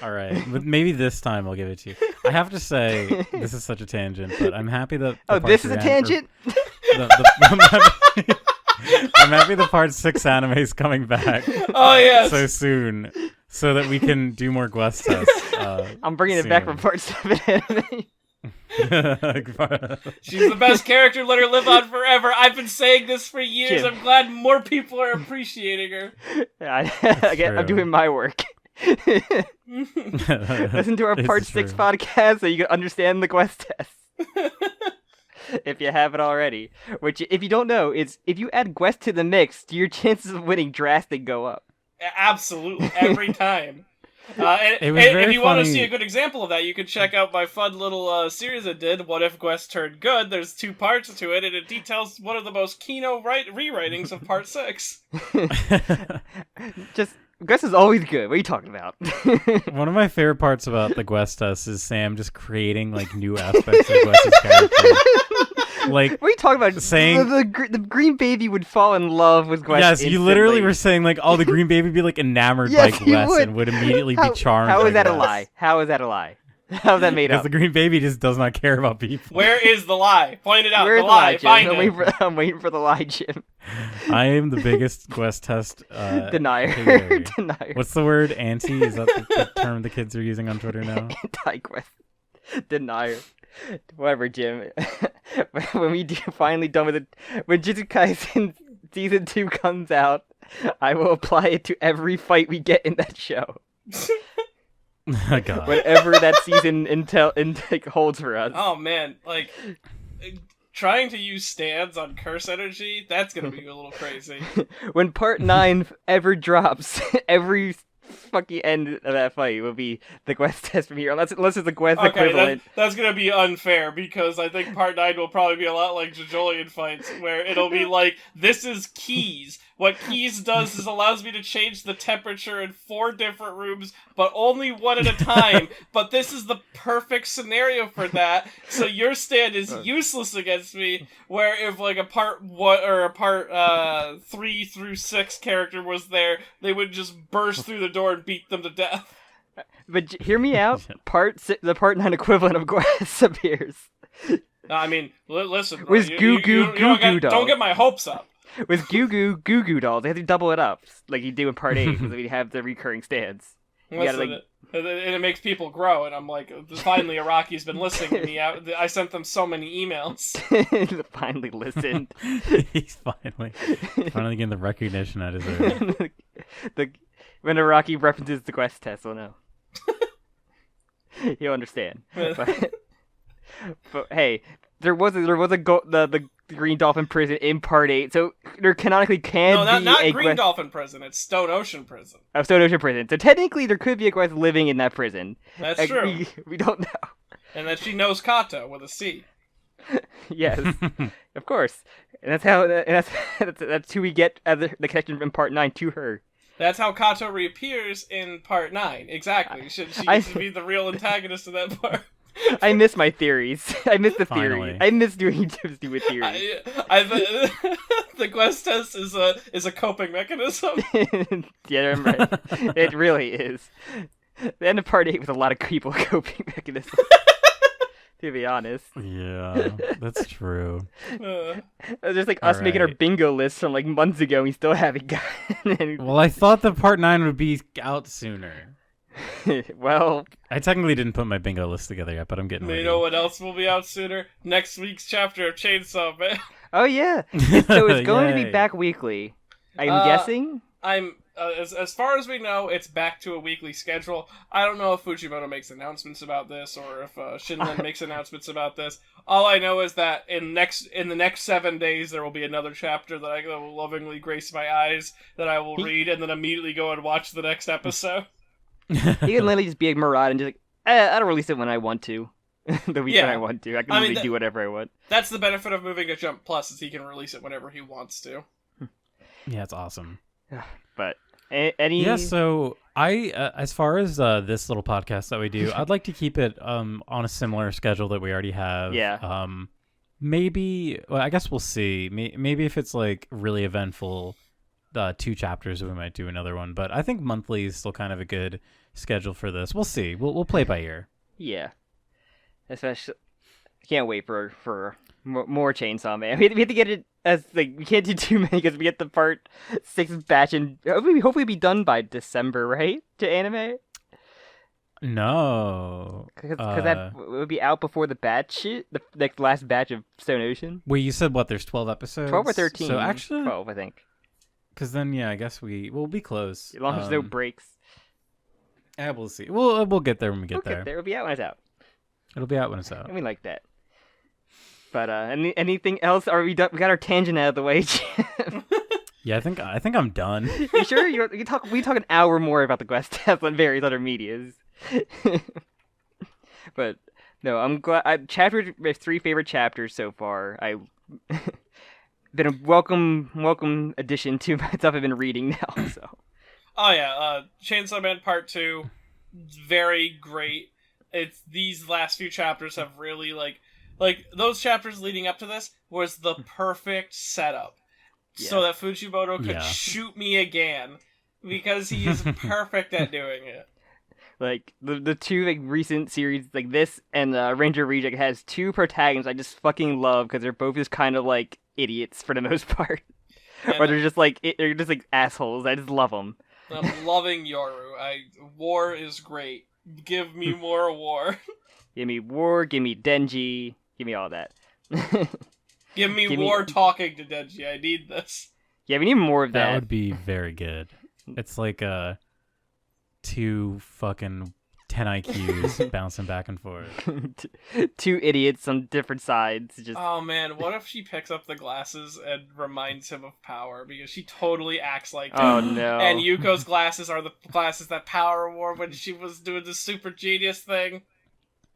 All right, but maybe this time I'll give it to you. I have to say, this is such a tangent, but I'm happy that. This is a tangent. I'm happy the part 6 anime is coming back. Oh yes. So soon, so that we can do more Gwest tests. I'm bringing it back for part 7 anime. She's the best character. Let her live on forever. I've been saying this for years. Jim. I'm glad more people are appreciating her. I'm doing my work. Listen to our part 6 podcast so you can understand the Gwest test. If you haven't already. Which, if you don't know, is if you add Gwest to the mix, your chances of winning drastically go up. Absolutely, every time. And if you want to see a good example of that, you can check out my fun little series I did, What If Gwest Turned Good? There's 2 parts to it, and it details one of the most keynote rewritings of part 6. Gwest is always good. What are you talking about? One of my favorite parts about the Gwest test is Sam just creating like new aspects of Gwest's character. Like, what are you talking about? Saying the green baby would fall in love with Gwest. Yes, instantly. you literally were saying like, oh, the green baby would be like enamored by Gwest and would immediately be charmed. How by is that Gwest. a lie? How is that a lie? How's that made Because up? the green baby just does not care about people. Where is the lie? Point it out. Where's the lie. Jim? Find I'm waiting for the lie, Jim. I am the biggest Gwest test denier. Denier. What's the word? Anti? Is that the term the kids are using on Twitter now? Anti-Gwest. Denier. Whatever, Jim. When we finally done with it, when Jujutsu Kaisen season 2 comes out, I will apply it to every fight we get in that show. Oh, God. Whatever that season holds for us. Oh man, like trying to use stands on curse energy, that's gonna be a little crazy. When part 9 ever drops, every fucking end of that fight will be the Gwest test from here, unless it's the Gwest equivalent. That's gonna be unfair, because I think part 9 will probably be a lot like JoJolian fights, where it'll be like, this is keys. What keys does is allows me to change the temperature in 4 different rooms, but only one at a time. But this is the perfect scenario for that. So your stand is useless against me. Where if like a part 1 or a part 3 through 6 character was there, they would just burst through the door and beat them to death. But hear me out. The part 9 equivalent of Gwest appears. I mean, listen. With Goo Goo Doll. Don't get my hopes up. With Goo Goo Dolls, they have to double it up, like you do in part 8, because we have the recurring stands. And it makes people grow, and I'm like, finally Araki's been listening to me. I sent them so many emails. Finally listened. He's finally getting the recognition I deserve. When Araki references the Gwest test, we'll know. He'll understand. But hey, there was the Green Dolphin prison in part 8, so there canonically can be not a Green Dolphin prison. It's Stone Ocean prison. Oh, Stone Ocean prison. So technically, there could be a Gwest living in that prison. That's true. We don't know. And that she knows Kato with a C. Yes, of course. And that's who we get as the connection from part 9 to her. That's how Kato reappears in part 9. Exactly. She gets to be the real antagonist of that part. I miss my theories. I miss the theory. Finally. I miss doing stupid theories. The Gwest test is a coping mechanism. Yeah, I'm right. It really is. The end of part 8 with a lot of people coping mechanisms. To be honest. Yeah, that's true. Just like us making our bingo list from like months ago, we still haven't gotten. Well, I thought the part 9 would be out sooner. Well, I technically didn't put my bingo list together yet, but I'm getting ready. You know what else will be out sooner? Next week's chapter of Chainsaw Man. Oh yeah. So it's going to be back weekly. I'm guessing. I'm as far as we know, it's back to a weekly schedule. I don't know if Fujimoto makes announcements about this or if Shinlen makes announcements about this. All I know is that in the next 7 days there will be another chapter that I will lovingly grace my eyes that I will read and then immediately go and watch the next episode. He can literally just be a Murad and just like, I don't release it when I want to. The week when I want to. I can really do whatever I want. That's the benefit of moving to Jump Plus, is he can release it whenever he wants to. Yeah, it's awesome. But any... Yeah, so I, as far as this little podcast that we do, I'd like to keep it on a similar schedule that we already have. Yeah. Maybe, well, I guess we'll see. Maybe if it's like really eventful, 2 chapters, we might do another one. But I think monthly is still kind of a good schedule for this. We'll see. We'll play by ear. Yeah. Especially, I can't wait for more Chainsaw Man. We have to get it as like we can't do too many because we get the part 6 batch and hopefully be done by December, right? To anime. No, because that would be out before the batch, the last batch of Stone Ocean. Wait, you said what? There's 12 episodes. 12 or 13. So actually, 12, I think. Because then, yeah, I guess we'll be close. As long as there's no breaks. Yeah, we'll see. We'll get there when we get there. It'll be out when it's out. It'll be out when it's out. And we like that. But anything else? Are we done? We got our tangent out of the way. Yeah, I think I'm done. You sure? We talk an hour more about the quest test on various other medias. But no, I'm glad. My 3 favorite chapters so far. Been a welcome addition to my stuff I've been reading now. So. Oh yeah, Chainsaw Man Part 2, very great. It's these last few chapters have really like those chapters leading up to this was the perfect setup, so that Fujimoto could shoot me again because he is perfect at doing it. Like the 2 like recent series like this and Ranger Reject has 2 protagonists I just fucking love because they're both just kind of like idiots for the most part, or they're just like assholes. I just love them. I'm loving Yoru. War is great. Give me more war. Give me war. Give me Denji. Give me all that. Give me war talking to Denji. I need this. Yeah, we need more of that. That would be very good. It's like 2 fucking 10 IQs bouncing back and forth. 2 idiots on different sides. Just... Oh man, what if she picks up the glasses and reminds him of Power? Because she totally acts like him. Oh no. And Yuko's glasses are the glasses that Power wore when she was doing the super genius thing.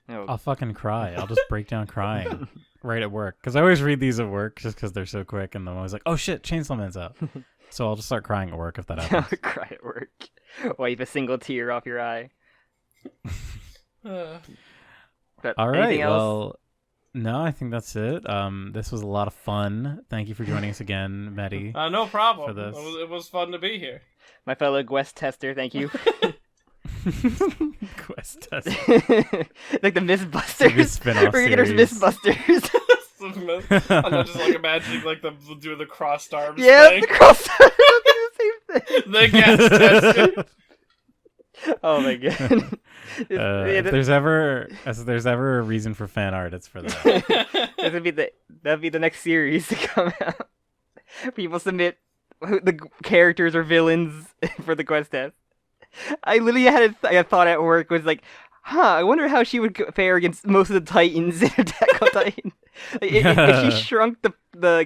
Oh. I'll fucking cry. I'll just break down crying right at work. Because I always read these at work just because they're so quick. And I'm always like, oh shit, Chainsaw Man's out. So I'll just start crying at work if that happens. Cry at work. Wipe a single tear off your eye. But all right, well, no, I think that's it. This was a lot of fun. Thank you for joining us again, Meti. No problem. For this. It was fun to be here. My fellow Quest tester, thank you. Quest tester. Like the Mythbusters. We're gonna get our Mythbusters. I'm not just like imagining like doing the crossed arms thing. The crossed arms. The same thing. The guest tester. Oh my god. If there's ever a reason for fan art, it's for that. That'd be the next series to come out. People submit the characters or villains for the quest test. I literally had a thought at work was like, I wonder how she would fare against most of the Titans in Attack on Titan. Like, if she shrunk the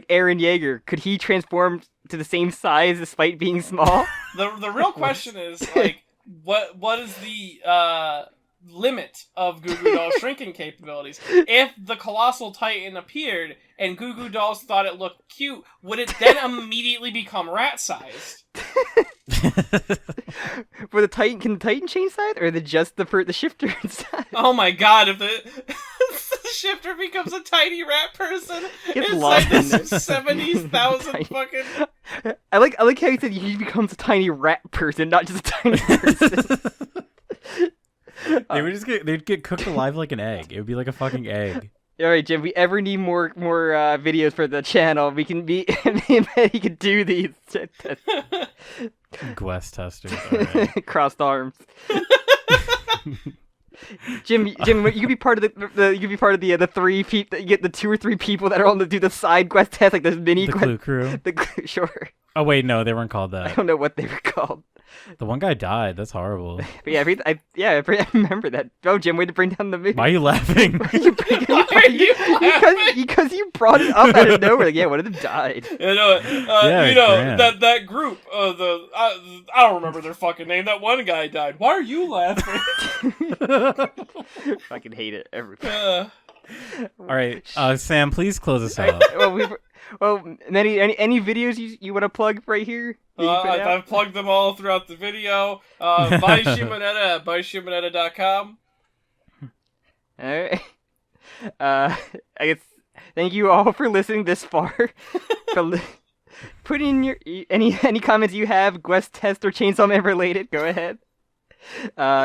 Eren Yeager, could he transform to the same size despite being small? The real question is like, what is the limit of Goo Goo Doll's shrinking capabilities? If the Colossal Titan appeared and Goo Goo Dolls thought it looked cute, would it then immediately become rat-sized? For the Titan, can the Titan change size, or just the shifter inside? Oh my god! If the shifter becomes a tiny rat person inside this 70,000 fucking. I like how you said he becomes a tiny rat person, not just a tiny person. They'd get cooked alive like an egg. It would be like a fucking egg. All right, Jim. If we ever need more videos for the channel, we can be. He could do these. Quest testers. Right. Crossed arms. Jim, you could be part of you could be part of the 3 people. You get the 2 or 3 people that are on to do the side quest test, like this mini the quest. Clue Crew. Sure. Oh wait, no, they weren't called that. I don't know what they were called. The one guy died. That's horrible. But yeah, I remember that. Oh, Jim, way to bring down the movie. Why are you laughing? Because you brought it up out of nowhere. Like, yeah, one of them died. That group. I don't remember their fucking name. That one guy died. Why are you laughing? Fucking hate it. Everybody. All right, Sam, please close us out. Many any videos you want to plug right here? I've plugged them all throughout the video. Buy Shimonetta at buyshimonetta.com. Alright. I guess thank you all for listening this far. Put in your any comments you have, Quest Test or Chainsaw Man related. Go ahead.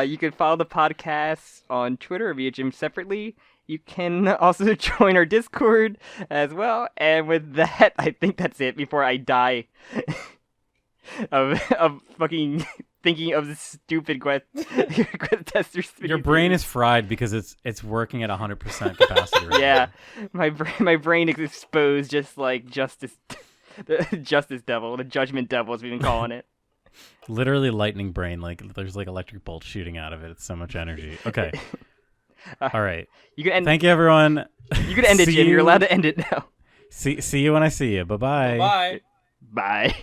You can follow the podcast on Twitter or via Jim separately. You can also join our Discord as well. And with that, I think that's it before I die of fucking thinking of the stupid quest testers. Your brain is fried because it's working at 100% capacity right yeah, now. My brain is exposed just like the Justice Devil, the Judgment Devil as we've been calling it. Literally lightning brain, like there's like electric bolts shooting out of it. It's so much energy. Okay. All right. You can end. Thank you, everyone. You can end it, Jim. You're allowed to end it now. See you when I see you. Bye-bye. Bye. Bye.